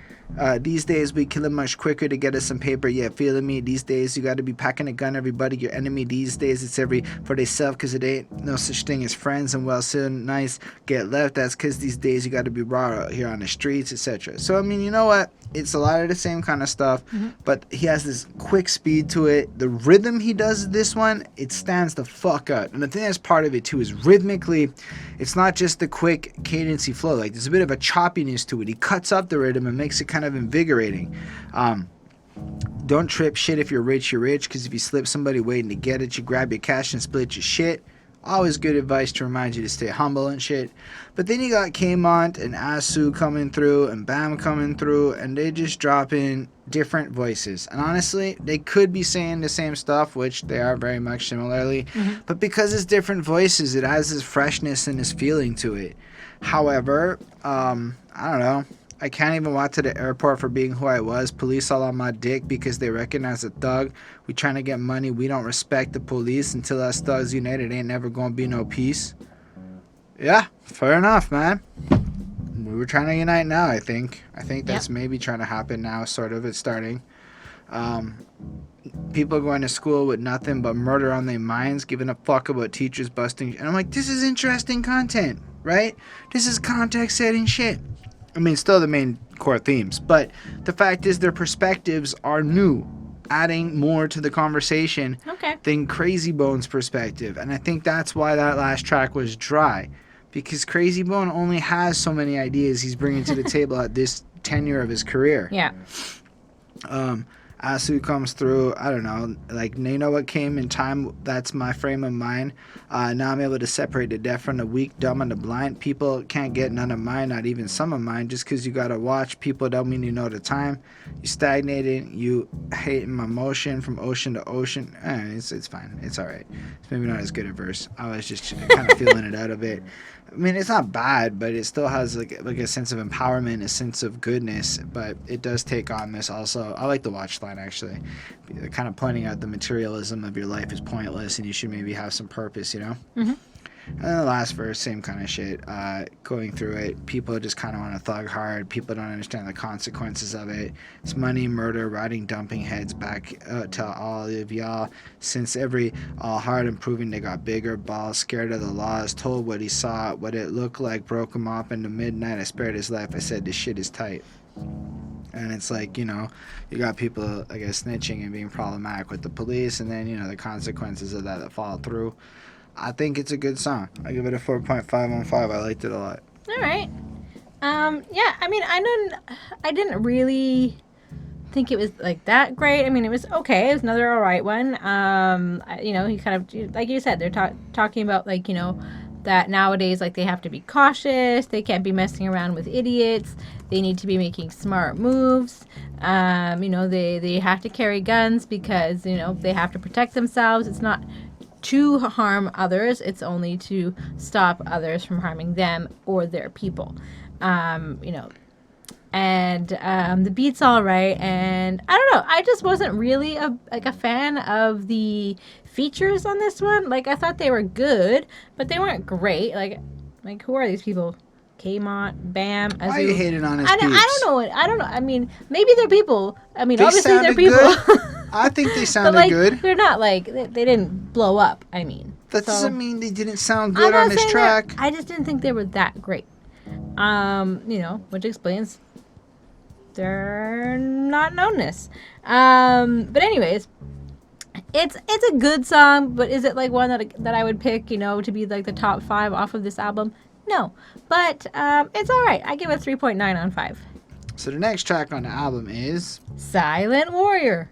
these days we kill 'em much quicker to get us some paper. Yeah, feeling me. These days you got to be packing a gun. Everybody your enemy. These days it's every for they self, because it ain't no such thing as friends. And well, so nice get left. That's because these days you got to be raw out here on the streets, etc. So I mean, you know what? It's a lot of the same kind of stuff, but he has this quick speed to it. The rhythm he does this one, it stands the fuck out. And the thing that's part of it too is rhythmically, it's not just the quick cadency flow. Like there's a bit of a choppiness to it. He cuts up the rhythm and makes it kind of invigorating. Don't trip shit if you're rich, because if you slip somebody waiting to get it, you grab your cash and split your shit. Always good advice to remind you to stay humble and shit. But then you got K-Mont and Asu coming through and Bam coming through, and they just drop in different voices. And honestly, they could be saying the same stuff, which they are very much similarly. But because it's different voices, it has this freshness and this feeling to it. However, I don't know. I can't even walk to the airport for being who I was. Police all on my dick because they recognize a thug. We trying to get money. We don't respect the police. Until us thugs united, ain't never gonna be no peace. Yeah, fair enough, man. We were trying to unite now, I think. I think that's maybe trying to happen now, sort of. It's starting. People going to school with nothing but murder on their minds, giving a fuck about teachers busting. And I'm like, this is interesting content, right? This is context-setting shit. I mean, still the main core themes, but the fact is their perspectives are new, adding more to the conversation than Krayzie Bone's perspective. And I think that's why that last track was dry, because Krayzie Bone only has so many ideas he's bringing to the table at this tenure of his career. Yeah. Asu comes through, I don't know, like, you know what came in time, that's my frame of mind. Now I'm able to separate the deaf from the weak, dumb, and the blind. People can't get none of mine, not even some of mine. Just because you gotta watch people don't mean you know the time. You stagnated, you hating my motion from ocean to ocean. It's fine, it's alright. It's maybe not as good a verse. I was just kind of feeling it out of it. I mean, it's not bad, but it still has like a sense of empowerment, a sense of goodness, but it does take on this also. I like the watch line, actually. Kind of pointing out the materialism of your life is pointless and you should maybe have some purpose, you know? And then the last verse, same kind of shit. Going through it, people just kind of want to thug hard. People don't understand the consequences of it. It's money, murder, riding, dumping heads back to all of y'all. Since every all hard and proving they got bigger balls, scared of the laws, told what he saw, what it looked like, broke him up in the midnight. I spared his life. I said this shit is tight. And it's like, you know, you got people, I guess, snitching and being problematic with the police, and then, you know, the consequences of that follow through. I think it's a good song. I give it a 4.5 on 5. I liked it a lot. All right. Yeah, I mean, I didn't really think it was like that great. I mean, it was okay. It was another all right one. You know, he kind of, like you said, they're talking about, like, you know, that nowadays, like, they have to be cautious. They can't be messing around with idiots. They need to be making smart moves. They have to carry guns because, they have to protect themselves. It's not to harm others. It's only to stop others from harming them or their people. The beat's all right, and I don't know, I just wasn't really a fan of the features on this one. Like, I thought they were good, but they weren't great. Like who are these people? K-Mont, Bam. Why are you hating on his I don't know. I mean, maybe they're people. I mean, they obviously they're people. I think they sounded but, good. They're not they didn't blow up. I mean, that doesn't mean they didn't sound good on this track. I just didn't think they were that great. Which explains their not knownness. But anyways, it's a good song, but is it like one that I would pick, to be like the top 5 off of this album? No, but it's all right. I give it 3.9 on 5. So the next track on the album is Silent Warrior.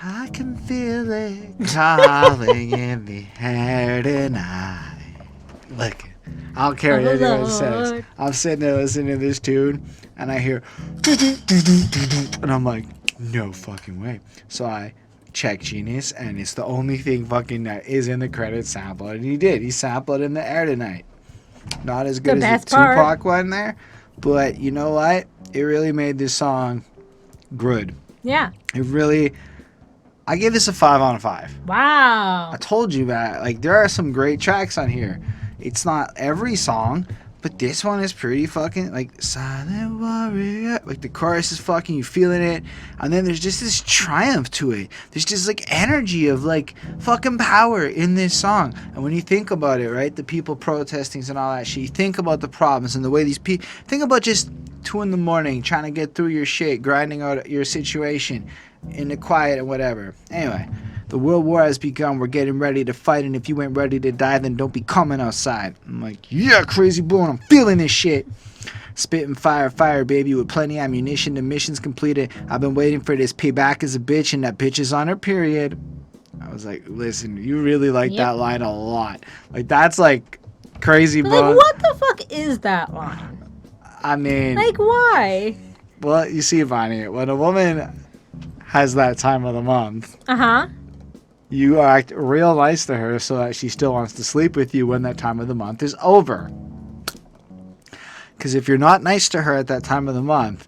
I can feel it calling in the air tonight. Look, I don't care what anyone says. I'm sitting there listening to this tune, and I hear, and I'm like, no fucking way. So I check Genius, and it's the only thing fucking that is in the credits sample, and he did. He sampled in the air tonight. Not as good as the Tupac one there, but you know what? It really made this song good. Yeah. It really. I give this a 5 on 5. Wow. I told you that. Like, there are some great tracks on here. It's not every song, but this one is pretty fucking, like, Silent Warrior. Like, the chorus is fucking, you feeling it. And then there's just this triumph to it. There's just, like, energy of, like, fucking power in this song. And when you think about it, right, the people protesting and all that shit, you think about the problems and the way these people, think about just 2 in the morning trying to get through your shit, grinding out your situation in the quiet and whatever. Anyway, the world war has begun. We're getting ready to fight, and if you ain't ready to die, then don't be coming outside. I'm like, yeah, Krayzie Bone, I'm feeling this shit. Spitting fire, baby, with plenty ammunition. The mission's completed. I've been waiting for this. Payback is a bitch, and that bitch is on her period. I was like, listen, you really like that line a lot. Like, that's like Krayzie Bone. Like, what the fuck is that line? I mean, like, why? Well, you see, Bonnie, when a woman has that time of the month, you act real nice to her so that she still wants to sleep with you when that time of the month is over. Because if you're not nice to her at that time of the month,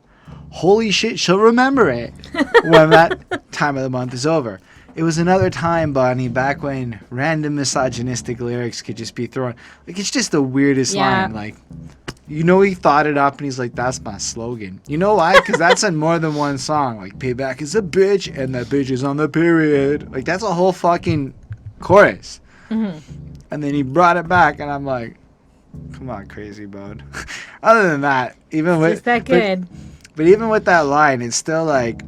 holy shit, she'll remember it when that time of the month is over. It was another time, Bonnie, back when random misogynistic lyrics could just be thrown. Like, it's just the weirdest line. Like, he thought it up and he's like, that's my slogan. You know why? Because that's in more than one song. Like, payback is a bitch and that bitch is on the period. Like, that's a whole fucking chorus. And then he brought it back and I'm like, come on, Krayzie Bone. Other than that, even with... It's that good. But even with that line, it's still like...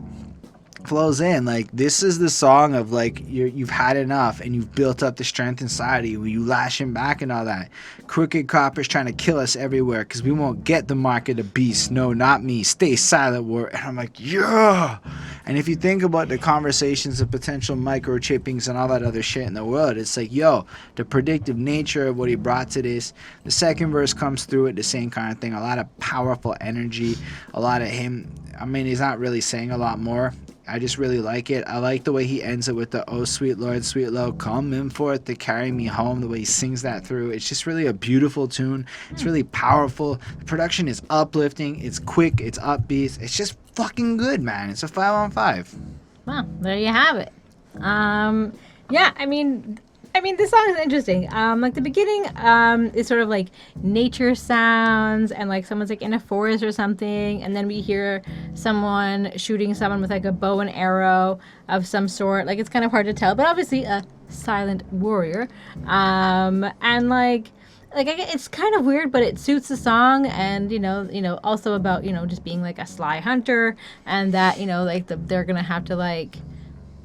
flows in. Like, this is the song of like you've had enough and you've built up the strength inside of you, you lashing back and all that. Crooked coppers trying to kill us everywhere because we won't get the mark of the beast. No, not me. Stay silent, war. And I'm like, yeah. And if you think about the conversations of potential microchippings and all that other shit in the world, it's like, yo, the predictive nature of what he brought to this. The second verse comes through it, the same kind of thing. A lot of powerful energy, a lot of him. I mean, he's not really saying a lot more. I just really like it. I like the way he ends it with the, oh, sweet Lord, sweet Lord, coming forth to carry me home. The way he sings that through. It's just really a beautiful tune. It's really powerful. The production is uplifting. It's quick. It's upbeat. It's just fucking good, man. It's a 5 on 5. Well, there you have it. Yeah, I mean, this song is interesting. Like the beginning, is sort of like nature sounds and like someone's like in a forest or something, and then we hear someone shooting someone with like a bow and arrow of some sort. Like, it's kind of hard to tell, but obviously a silent warrior. And like it's kind of weird, but it suits the song, and also about just being like a sly hunter, and that like they're gonna have to like.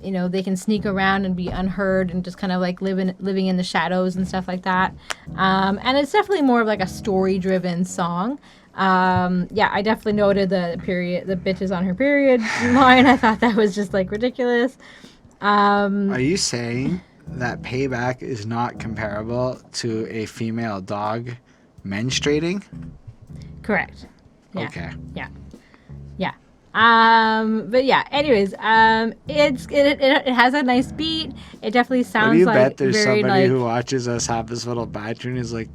They can sneak around and be unheard and just kind of like living in the shadows and stuff like that. And it's definitely more of like a story-driven song. Yeah, I definitely noted the bitch is on her period line. I thought that was just like ridiculous. Are you saying that payback is not comparable to a female dog menstruating? Correct. Yeah. Okay. Yeah. But yeah, anyways, it has a nice beat. It definitely sounds What do you like bet there's very somebody like who watches us have this little bathroom and is like,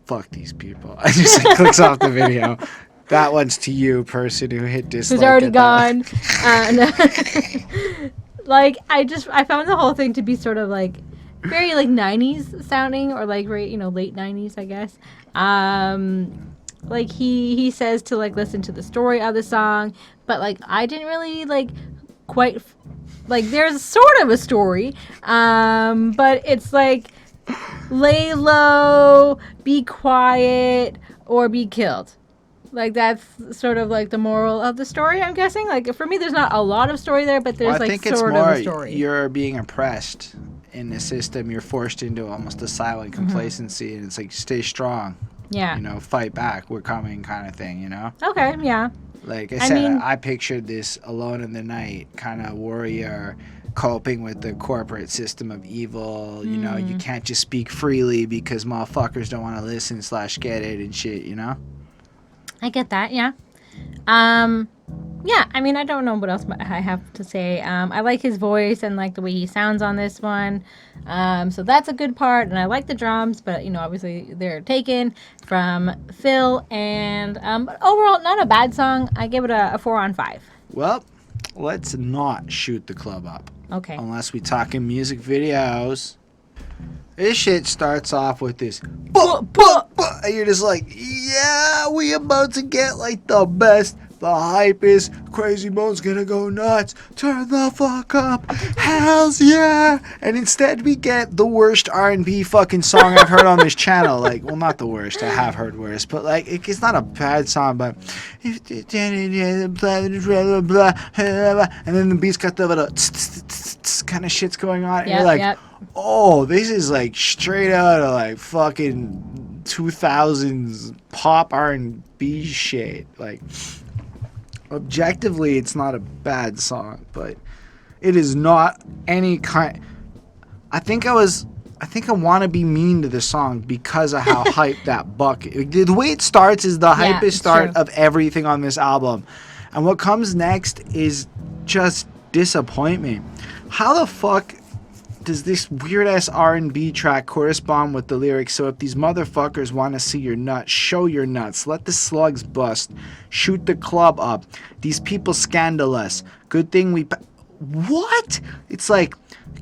fuck these people. I just like, clicks off the video. That one's to you, person who hit dislike. who's already at gone. Like I found the whole thing to be sort of like very like 90s sounding, or like late 90s, I guess. Like he says to like listen to the story of the song, but like I didn't really like quite like there's sort of a story, but it's like lay low, be quiet, or be killed. Like that's sort of like the moral of the story, I'm guessing. Like for me, there's not a lot of story there, but there's I think sort it's more of a story. You're being oppressed in the system. You're forced into almost a silent complacency, and it's like stay strong. Yeah. Fight back. We're coming, kind of thing. Okay. Yeah. Like I said, I pictured this alone in the night kind of warrior coping with the corporate system of evil. You can't just speak freely because motherfuckers don't want to listen / get it and shit. I get that, yeah. Yeah, I mean, I don't know what else I have to say. I like his voice and like the way he sounds on this one. So that's a good part, and I like the drums, but obviously they're taken from Phil. And but overall, not a bad song. I give it a 4 on 5. Well, let's not shoot the club up. Okay. Unless we talking music videos. This shit starts off with this, and you're just like, yeah, we about to get like the best, the hypest. Krayzie Bone's gonna go nuts. Turn the fuck up, hells yeah! And instead we get the worst R&B fucking song I've heard on this channel. Like, well, not the worst. I have heard worse, but like, it's not a bad song. But and then the beat's got the little kind of shit's going on, and you're like. Oh, this is like straight out of like fucking 2000s pop R&B shit. Like, objectively, it's not a bad song, but it is not any kind. I think I want to be mean to the song because of how hyped that buck. The way it starts is the hypest start of everything on this album, and what comes next is just disappointment. How the fuck does this weird-ass R&B track correspond with the lyrics? So if these motherfuckers want to see your nuts, show your nuts. Let the slugs bust. Shoot the club up. These people scandalous. Good thing we... What? It's like,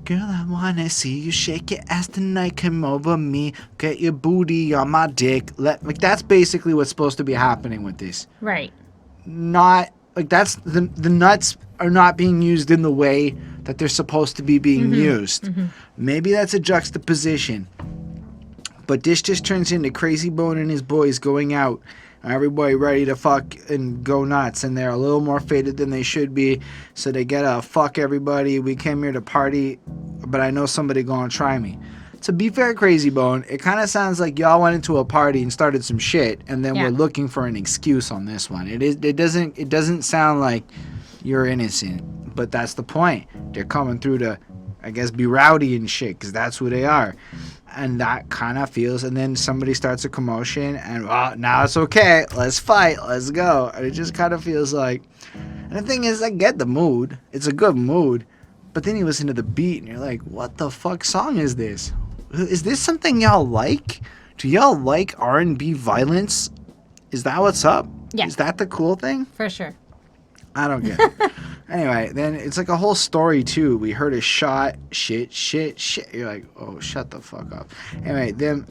girl, I want to see you shake your ass tonight. Come over me. Get your booty on my dick. Like, that's basically what's supposed to be happening with this. Right. Not... Like, that's... The nuts are not being used in the way that they're supposed to be being used. Maybe that's a juxtaposition. But this just turns into Krayzie Bone and his boys going out. Everybody ready to fuck and go nuts. And they're a little more faded than they should be. So they gotta fuck everybody. We came here to party, but I know somebody gonna try me. To be fair, Krayzie Bone, it kind of sounds like y'all went into a party and started some shit, and then we're looking for an excuse on this one. It doesn't sound like you're innocent. But that's the point. They're coming through to, I guess, be rowdy and shit, because that's who they are. And that kind of feels, and then somebody starts a commotion, and now it's okay. Let's fight. Let's go. And it just kind of feels like, and the thing is, I get the mood. It's a good mood. But then you listen to the beat, and you're like, what the fuck song is this? Is this something y'all like? Do y'all like R&B violence? Is that what's up? Yeah. Is that the cool thing? For sure. I don't get it. Anyway, then it's like a whole story, too. We heard a shot, shit. You're like, oh, shut the fuck up. Anyway, then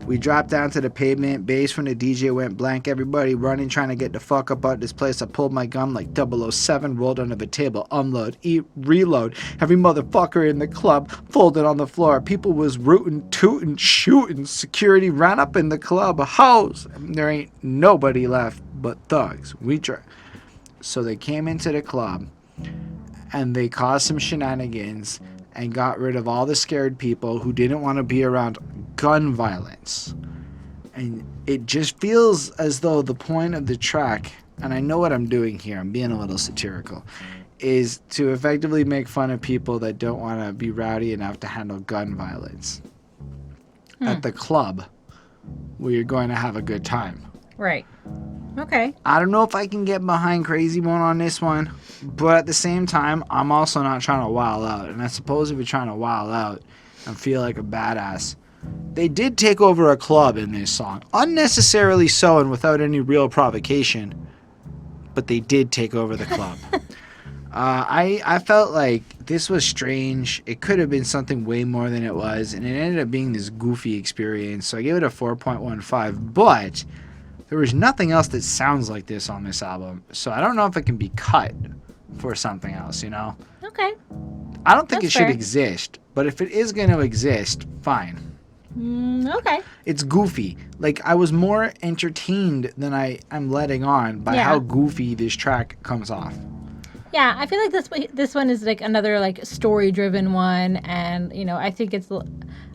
we dropped down to the pavement. Bass from the DJ went blank. Everybody running, trying to get the fuck up out this place. I pulled my gun like 007, rolled under the table, unload, eat, reload. Every motherfucker in the club folded on the floor. People was rooting, tooting, shooting. Security ran up in the club. Hoes! There ain't nobody left but thugs. So they came into the club, and they caused some shenanigans and got rid of all the scared people who didn't want to be around gun violence. And it just feels as though the point of the track, and I know what I'm doing here, I'm being a little satirical, is to effectively make fun of people that don't want to be rowdy enough to handle gun violence at the club where you're going to have a good time. Right. Okay. I don't know if I can get behind Krayzie Bone on this one, but at the same time, I'm also not trying to wild out. And I suppose if you're trying to wild out and feel like a badass, they did take over a club in this song. Unnecessarily so and without any real provocation, but they did take over the club. I felt like this was strange. It could have been something way more than it was, and it ended up being this goofy experience. So I gave it a 4.15, but there was nothing else that sounds like this on this album. So I don't know if it can be cut for something else, you know? Okay. I don't think That's it should fair. exist, but if it is going to exist, fine. Okay. It's goofy. Like, I was more entertained than I'm letting on by how goofy this track comes off. Yeah, I feel like this one is like another like story-driven one, and you know, I think it's.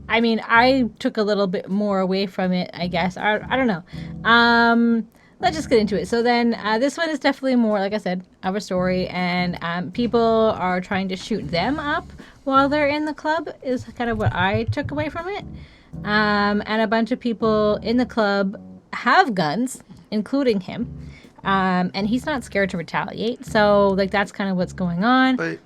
I mean, I took a little bit more away from it, I guess. I don't know. Let's just get into it. So then, this one is definitely more, like I said, of a story, and people are trying to shoot them up while they're in the club. Is kind of what I took away from it. And a bunch of people in the club have guns, including him. And he's not scared to retaliate. So, like, that's kind of what's going on. But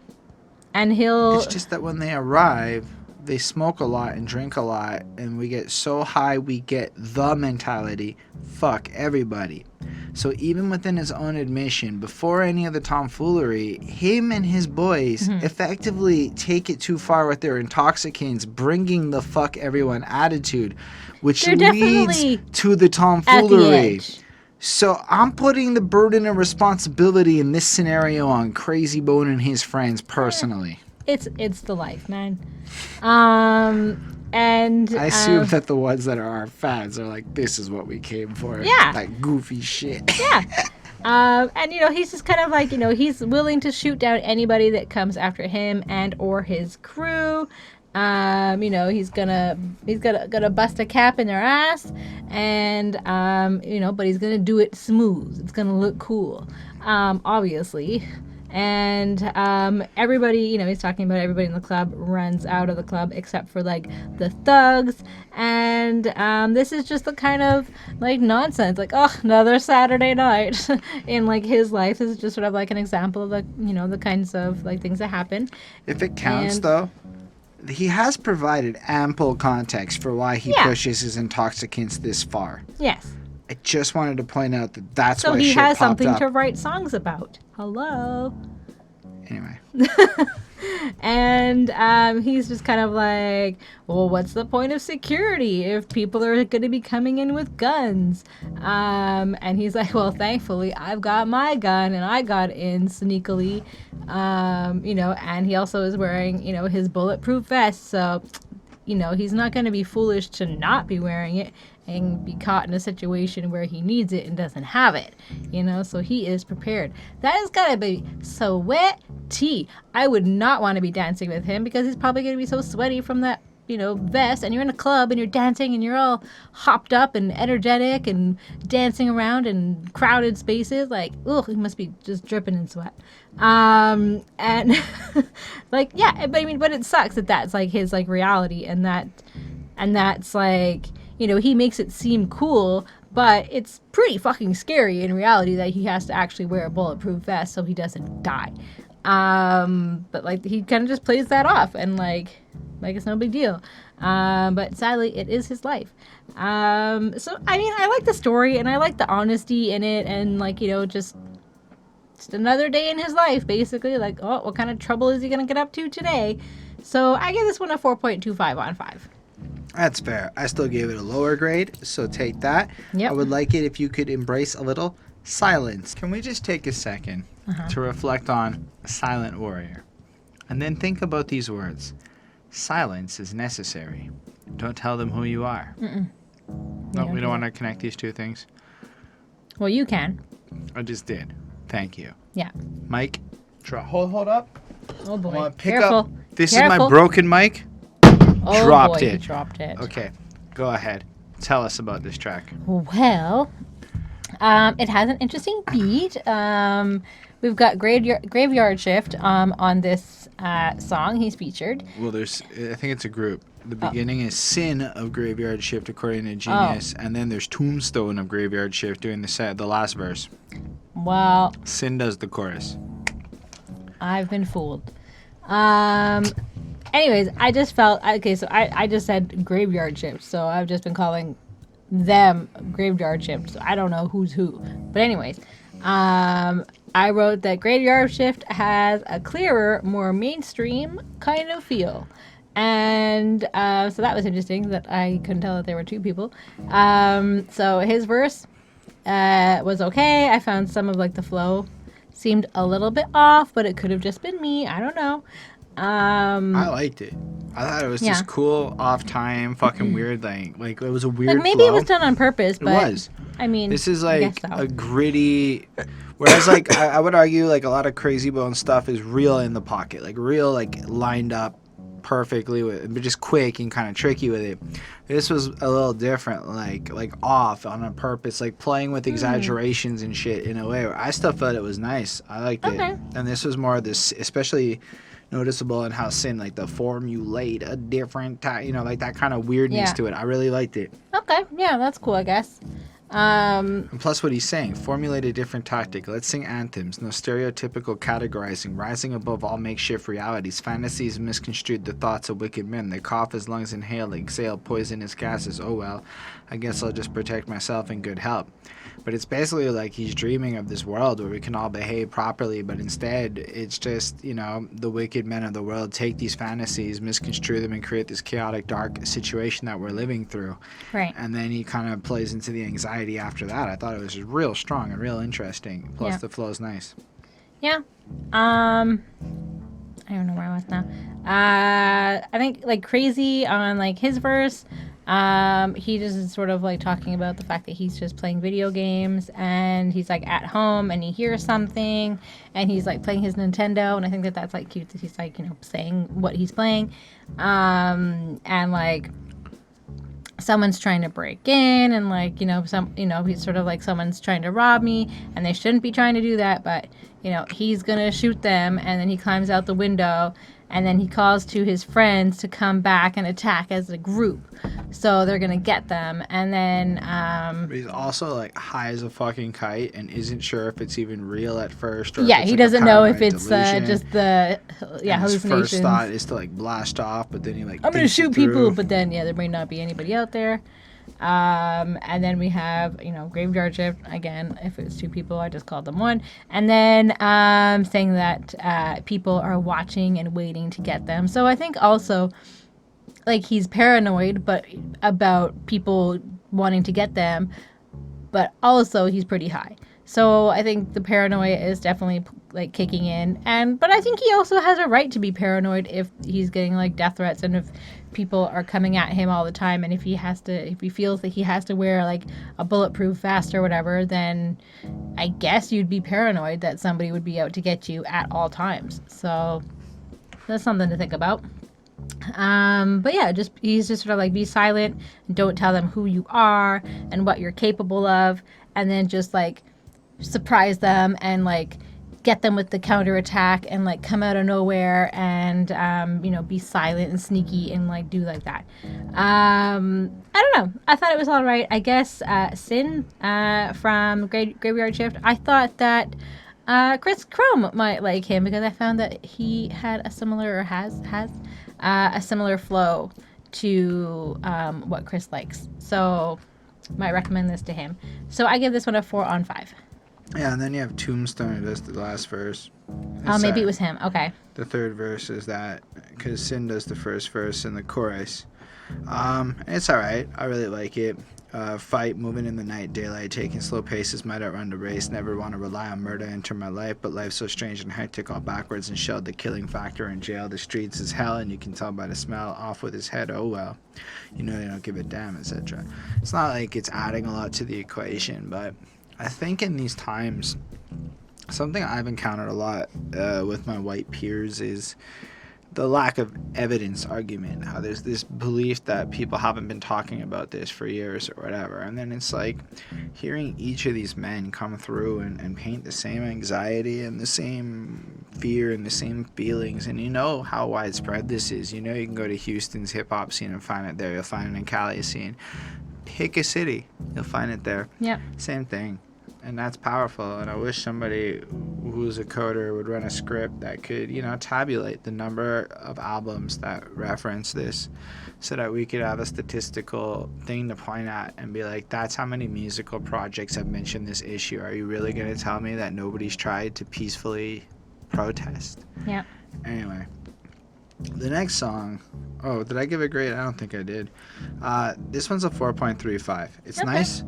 and it's just that when they arrive, they smoke a lot and drink a lot, and we get so high we get the mentality, fuck everybody. So even within his own admission, before any of the tomfoolery, him and his boys effectively take it too far with their intoxicants, bringing the fuck everyone attitude, which leads to the tomfoolery. So I'm putting the burden of responsibility in this scenario on Krayzie Bone and his friends personally. It's the life, man. And I assume that the ones that are our fans are like, this is what we came for. Yeah. That goofy shit. Yeah. And you know, he's just kind of like, you know, he's willing to shoot down anybody that comes after him and or his crew. You know, he's gonna bust a cap in their ass, and you know, but he's gonna do it smooth. It's gonna look cool, obviously. And everybody, you know, he's talking about everybody in the club runs out of the club except for like the thugs, and this is just the kind of like nonsense, like, oh, another Saturday night in like his life. This is just sort of like an example of, like, you know, the kinds of like things that happen. If it counts, though, he has provided ample context for why he pushes his intoxicants this far. Yes. I just wanted to point out that that's so why he shit has popped something up. to write songs about. Hello. Anyway. And he's just kind of like, well, what's the point of security if people are going to be coming in with guns? And he's like, well, thankfully, I've got my gun, and I got in sneakily. You know, and he also is wearing, you know, his bulletproof vest. So, you know, he's not going to be foolish to not be wearing it and be caught in a situation where he needs it and doesn't have it, you know, so he is prepared. That has got to be sweaty. I would not want to be dancing with him because he's probably going to be so sweaty from that, you know, vest, and you're in a club and you're dancing and you're all hopped up and energetic and dancing around in crowded spaces. Like, ugh, he must be just dripping in sweat. And like, yeah, but I mean, but it sucks that that's like his like reality, and that's like, you know, he makes it seem cool, but it's pretty fucking scary in reality that he has to actually wear a bulletproof vest so he doesn't die. But like, he kind of just plays that off and like it's no big deal. But sadly, it is his life. So I mean, I like the story and I like the honesty in it, and like, you know, just another day in his life, basically. Like, oh, what kind of trouble is he gonna get up to today? So I give this one a 4.25 on 5. That's fair. I still gave it a lower grade, so take that. Yep. I would like it if you could embrace a little silence. Can we just take a second to reflect on a silent warrior? And then think about these words. Silence is necessary. Don't tell them who you are. No, we don't want to connect these two things. Well, you can. I just did. Thank you. Yeah. Mike, hold up. Oh boy. I want to pick Careful. up. This is Careful. my broken mic. Oh Dropped boy, it. he dropped it. Okay, go ahead. Tell us about this track. Well, it has an interesting beat. we've got Graveyard Shift on this song he's featured. Well, I think it's a group. The beginning is Sin of Graveyard Shift, according to Genius, and then there's Tombstone of Graveyard Shift doing the last verse. Well, Sin does the chorus. I've been fooled. Anyways, I just felt okay. So I just said Graveyard Shift, so I've just been calling them Graveyard Shift. So I don't know who's who, but anyways, I wrote that Graveyard Shift has a clearer, more mainstream kind of feel. And so that was interesting that I couldn't tell that there were two people. So his verse was okay. I found some of like the flow seemed a little bit off, but it could have just been me. I don't know. I liked it. I thought it was just cool, off time, fucking weird. Like it was a weird. Like maybe flow. it was done on purpose, but it was. I mean, this is like a gritty. Whereas like I would argue like a lot of Krayzie Bone stuff is real in the pocket, like real like lined up perfectly with, but just quick and kind of tricky with it. This was a little different, like off on a purpose, like playing with exaggerations and shit in a way where I still felt it was nice. I liked it, and this was more of this, especially noticeable in how Sin like the formulate a different like that kind of weirdness to it. I really liked it. Okay, yeah, that's cool, I guess. And plus what he's saying, formulate a different tactic. Let's sing anthems, no stereotypical categorizing, rising above all makeshift realities. Fantasies misconstrued the thoughts of wicked men. They cough as lungs inhale, exhale poisonous gases. Oh well, I guess I'll just protect myself in good health. But it's basically like he's dreaming of this world where we can all behave properly, but instead it's just, the wicked men of the world take these fantasies, misconstrue them, and create this chaotic, dark situation that we're living through. Right. And then he kind of plays into the anxiety after that. I thought it was just real strong and real interesting. Plus the flow's nice. Yeah. I don't know where I was now. I think like Krayzie on like his verse. He just is sort of like talking about the fact that he's just playing video games and he's like at home and he hears something and he's like playing his Nintendo, and I think that that's like cute that he's like saying what he's playing, and like someone's trying to break in and like he's sort of like someone's trying to rob me and they shouldn't be trying to do that, but he's gonna shoot them, and then he climbs out the window. And then he calls to his friends to come back and attack as a group. So they're going to get them. And then... But he's also like high as a fucking kite and isn't sure if it's even real at first. Or yeah, he like doesn't know if it's just the hallucinations. His first thought is to like blast off, but then he like... I'm going to shoot people, but then there might not be anybody out there. And then we have, Graveyard Shift. Again, if it's two people, I just called them one. And then saying that people are watching and waiting to get them. So I think also, like, he's paranoid, but about people wanting to get them, but also he's pretty high. So I think the paranoia is definitely like kicking in, but I think he also has a right to be paranoid if he's getting like death threats and if people are coming at him all the time, and if he feels that he has to wear like a bulletproof vest or whatever, then I guess you'd be paranoid that somebody would be out to get you at all times. So that's something to think about. But yeah, he's just sort of like, be silent and don't tell them who you are and what you're capable of, and then just like surprise them and like get them with the counterattack and like come out of nowhere and be silent and sneaky and like do like that. I don't know, I thought it was all right. I guess Sin from Graveyard Shift, I thought that Chris Chrome might like him because I found that he had a similar, or has a similar flow to what Chris likes, so might recommend this to him. So I give this one a 4 on 5. Yeah, and then you have Tombstone, who does the last verse. Maybe it was him. Okay. The third verse is that, because Sin does the first verse and the chorus. It's alright. I really like it. Fight, moving in the night, daylight, taking slow paces, might outrun the race, never want to rely on murder enter my life, but life's so strange and hectic, all backwards and shelled, the killing factor in jail, the streets is hell, and you can tell by the smell, off with his head, oh well, they don't give a damn, etc. It's not like it's adding a lot to the equation, but I think in these times, something I've encountered a lot with my white peers is the lack of evidence argument, how there's this belief that people haven't been talking about this for years or whatever. And then it's like hearing each of these men come through and paint the same anxiety and the same fear and the same feelings. And you know how widespread this is. You know, you can go to Houston's hip-hop scene and find it there. You'll find it in Cali scene. Pick a city, you'll find it there. Yep. Same thing. And that's powerful. And I wish somebody who's a coder would run a script that could, you know, tabulate the number of albums that reference this so that we could have a statistical thing to point at and be like, that's how many musical projects have mentioned this issue. Are you really going to tell me that nobody's tried to peacefully protest? Yeah. Anyway, the next song. Oh, did I give a grade? I don't think I did. This one's a 4.35. It's nice.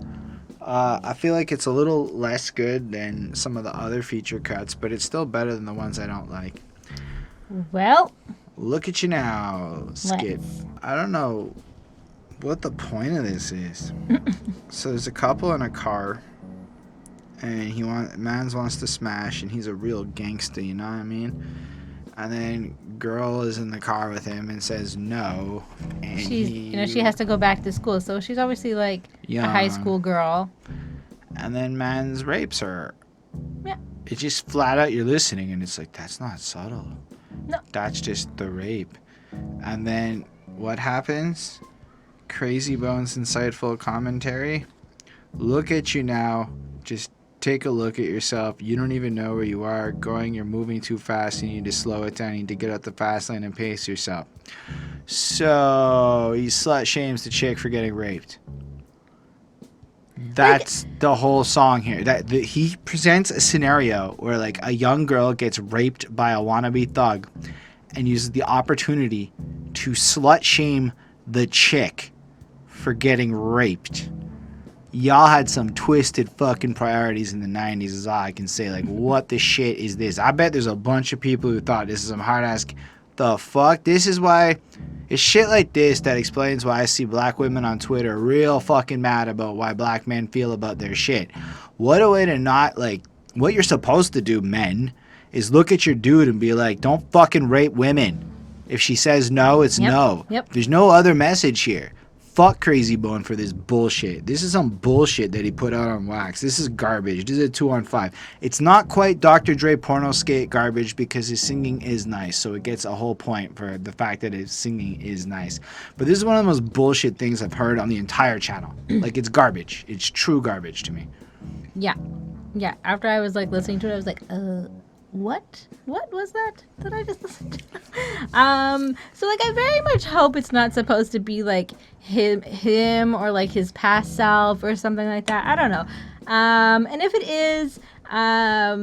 I feel like it's a little less good than some of the other feature cuts, but it's still better than the ones I don't like. Well, Look at you now, Skit. let's. I don't know what the point of this is. So there's a couple in a car, and Mans wants to smash, and he's a real gangster, you know what I mean? And then girl is in the car with him and says no, and She has to go back to school, so she's obviously like young. a high school girl. And then Mans rapes her. Yeah. It's just flat out, you're listening, and it's like, that's not subtle. No. That's just the rape. And then what happens? Krayzie Bone's insightful commentary. Look at you now. Just take a look at yourself. You don't even know where you are going. You're moving too fast. You need to slow it down. You need to get out the fast lane and pace yourself. So he slut shames the chick for getting raped. That's the whole song here. He presents a scenario where like a young girl gets raped by a wannabe thug and uses the opportunity to slut shame the chick for getting raped. Y'all had some twisted fucking priorities in the 90s is all I can say. Like, what the shit is this? I bet there's a bunch of people who thought this is some hard-ass... The fuck? This is why... It's shit like this that explains why I see black women on Twitter real fucking mad about why black men feel about their shit. What a way to not, like... What you're supposed to do, men, is look at your dude and be like, don't fucking rape women. If she says no, it's no. Yep. There's no other message here. Fuck Krayzie Bone for this bullshit. This is some bullshit that he put out on wax. This is garbage. This is a 2 on 5. It's not quite Dr. Dre porno skate garbage because his singing is nice, so it gets a whole point for the fact that his singing is nice. But this is one of the most bullshit things I've heard on the entire channel. Like, it's garbage. It's true garbage to me. Yeah. Yeah. After I was like listening to it, I was like, what? What was that I just listened to? So like I very much hope it's not supposed to be like him or like his past self or something like that. I don't know. And if it is, I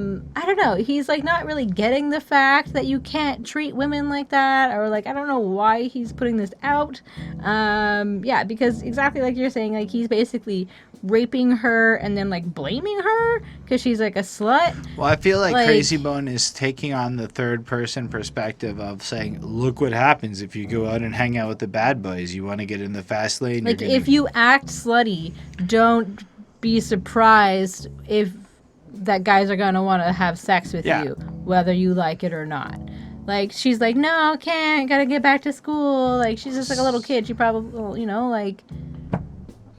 don't know. He's like not really getting the fact that you can't treat women like that, or like I don't know why he's putting this out. Yeah, because exactly like you're saying, like he's basically raping her and then like blaming her because she's like a slut. Well, I feel like Krayzie Bone is taking on the third person perspective of saying, look what happens if you go out and hang out with the bad boys. You want to get in the fast lane. Like if you act slutty, don't be surprised if that guys are gonna want to have sex with you, whether you like it or not. Like she's like, no, can't, gotta get back to school. Like she's just like a little kid. She probably, you know, like.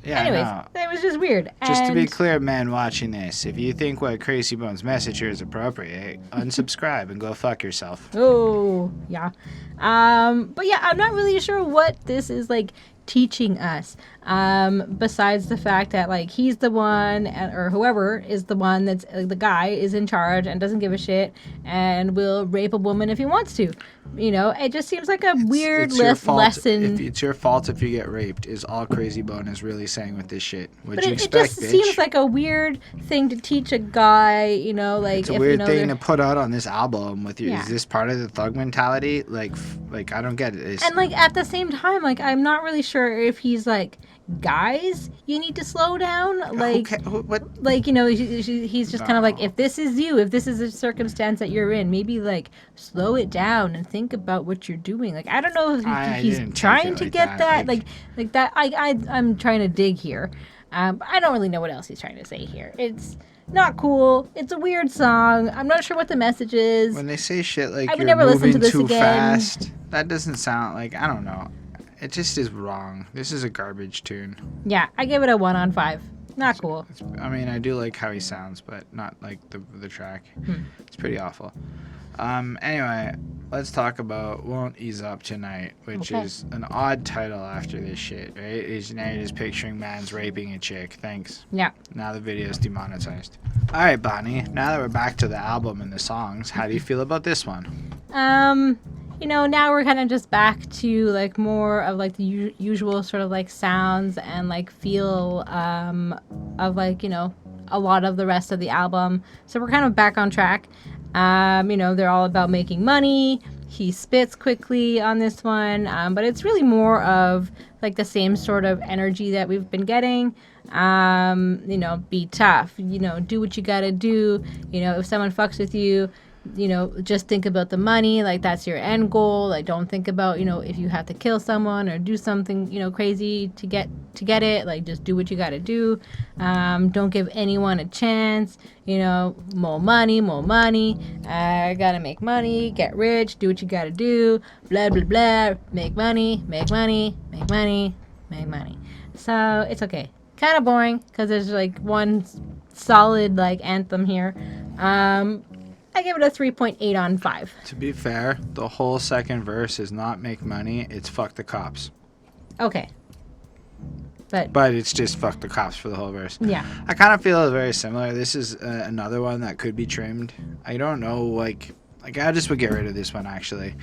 Yeah. Anyways, no. it was just weird. Just to be clear, men watching this, if you think what Krayzie Bone's message here is appropriate, unsubscribe and go fuck yourself. Oh yeah, but yeah, I'm not really sure what this is like teaching us. Besides the fact that like he's the one, or whoever is the one that's the guy is in charge and doesn't give a shit and will rape a woman if he wants to. You know, it just seems like a weird lesson. If it's your fault if you get raped, is all Krayzie Bone is really saying with this shit. What'd you expect, it just bitch? seems like a weird thing to teach a guy. You know, like it's a weird thing to put out on this album with you. Yeah. Is this part of the thug mentality? Like I don't get it. And like at the same time, like I'm not really sure if he's like, guys, you need to slow down. Like, okay, what? Like, you know, he's just kind of like, if this is you, if this is a circumstance that you're in, maybe like slow it down and think about what you're doing. Like, I don't know if he's trying to get that. Like that. I'm trying to dig here. But I don't really know what else he's trying to say here. It's not cool. It's a weird song. I'm not sure what the message is. When they say shit like I would you're never listen moving to this too again. fast, that doesn't sound like, I don't know. It just is wrong. This is a garbage tune. Yeah, I give it a 1 on 5. Not cool. I mean, I do like how he sounds, but not like the track. It's pretty awful. Anyway, let's talk about Won't Ease Up Tonight, which is an odd title after this shit, right? Is now you're just picturing man's raping a chick. Thanks. Yeah. Now the video's demonetized. All right, Bonnie. Now that we're back to the album and the songs, how do you feel about this one? Now we're kind of just back to like more of like the usual sort of like sounds and like feel of like, a lot of the rest of the album. So we're kind of back on track. They're all about making money. He spits quickly on this one, but it's really more of like the same sort of energy that we've been getting. Be tough, do what you gotta do. If someone fucks with you, just think about the money, like that's your end goal. Like don't think about, if you have to kill someone or do something, crazy to get it. Like just do what you gotta do. Don't give anyone a chance. More money. Gotta make money, get rich, do what you gotta do. Blah blah blah. Make money. So it's okay. Kind of boring because there's like one solid like anthem here. I give it a 3.8 on 5. To be fair, the whole second verse is not make money, it's fuck the cops. Okay. But it's just fuck the cops for the whole verse. Yeah. I kind of feel very similar. This is another one that could be trimmed. I don't know, like I just would get rid of this one, actually.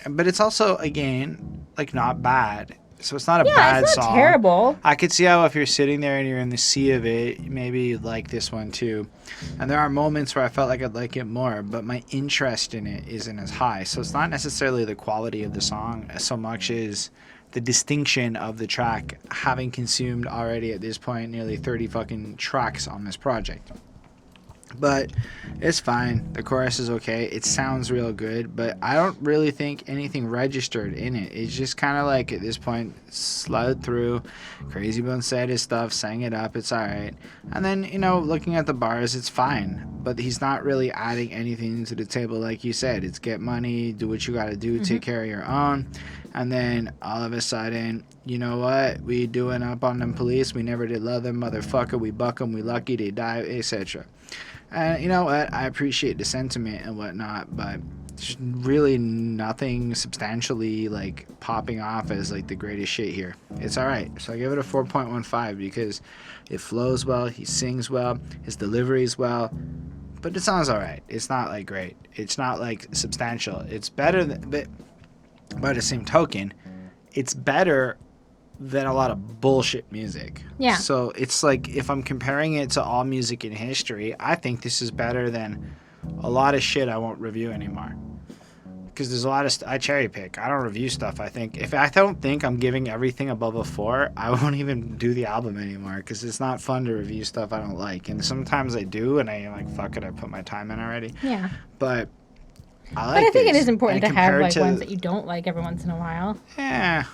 But it's also, again, like not bad. So it's not a bad it's not song. Terrible. I could see how if you're sitting there and you're in the sea of it, maybe you'd like this one too. And there are moments where I felt like I'd like it more, but my interest in it isn't as high. So it's not necessarily the quality of the song so much as the distinction of the track, having consumed already at this point nearly 30 fucking tracks on this project. But it's fine. The chorus is okay. It sounds real good, but I don't really think anything registered in it. It's just kind of like at this point slid through. Krayzie Bone said his stuff, sang it up. It's all right. And then, looking at the bars, it's fine. But he's not really adding anything to the table like you said. It's get money, do what you got to do, take care of your own. And then all of a sudden, you know what? We doing up on them police. We never did love them, motherfucker. We buck them. We lucky they die, etc. And you know what? I appreciate the sentiment and whatnot, but there's really nothing substantially like popping off as like the greatest shit here. It's all right. So I give it a 4.15 because it flows well, he sings well, his delivery is well, but it sounds all right. It's not like great. It's not like substantial. It's better than, but by the same token, it's better than a lot of bullshit music. Yeah. So it's like if I'm comparing it to all music in history, I think this is better than a lot of shit I won't review anymore. Because there's a lot of I cherry pick. I don't review stuff. I think if I don't think I'm giving everything above a 4, I won't even do the album anymore because it's not fun to review stuff I don't like. And sometimes I do, and I'm like, fuck it, I put my time in already. Yeah. But I think this. it is important and to have like to, ones that you don't like every once in a while. Yeah.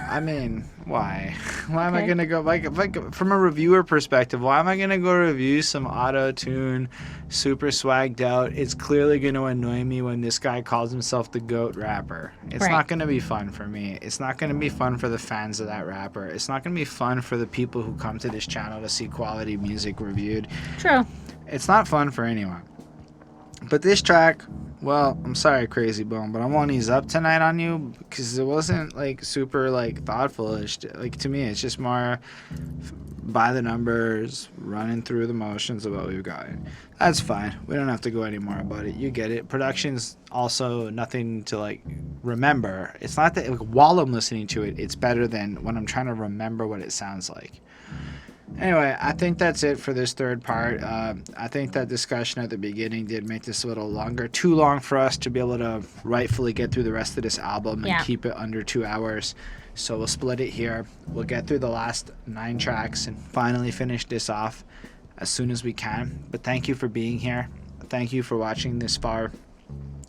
I mean, why? Why am I gonna go like from a reviewer perspective? Why am I gonna go review some auto-tune, super swagged out? It's clearly gonna annoy me when this guy calls himself the GOAT rapper. It's not gonna be fun for me. It's not gonna be fun for the fans of that rapper. It's not gonna be fun for the people who come to this channel to see quality music reviewed. True. It's not fun for anyone. But this track, well, I'm sorry, Krayzie Bone, but I won't ease up tonight on you because it wasn't like super like thoughtful. Like to me, it's just more by the numbers, running through the motions of what we've got. That's fine. We don't have to go any more about it. You get it. Production's also nothing to like remember. It's not that like, while I'm listening to it, it's better than when I'm trying to remember what it sounds like. Anyway, I think that's it for this third part. I think that discussion at the beginning did make this a little longer. Too long for us to be able to rightfully get through the rest of this album and keep it under 2 hours. So we'll split it here. We'll get through the last 9 tracks and finally finish this off as soon as we can. But thank you for being here. Thank you for watching this far.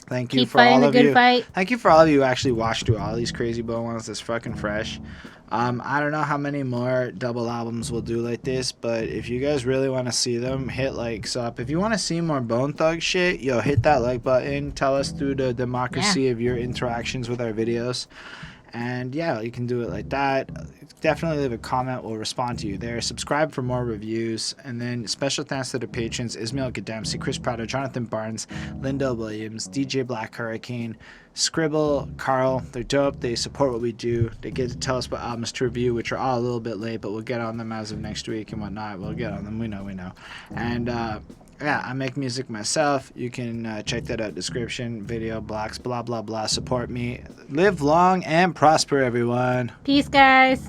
Thank you for all of you. Thank you for all of you who actually watched through all these Krayzie Bone ones. That's fucking fresh. I don't know how many more double albums we'll do like this, but if you guys really want to see them, hit likes up. If you want to see more Bone Thug shit, yo, hit that like button. Tell us through the democracy of your interactions with our videos. And yeah, you can do it like that. Definitely leave a comment. We'll respond to you there. Subscribe for more reviews. And then special thanks to the patrons: Ismail Gadamsi, Chris Prado, Jonathan Barnes, Linda Williams, DJ Black Hurricane, Scribble, Carl. They're dope. They support what we do. They get to tell us what albums to review, which are all a little bit late, but we'll get on them as of next week and whatnot. We'll get on them. We know. And yeah, I make music myself. You can check that out. Description, video, blocks, blah, blah, blah. Support me. Live long and prosper, everyone. Peace, guys.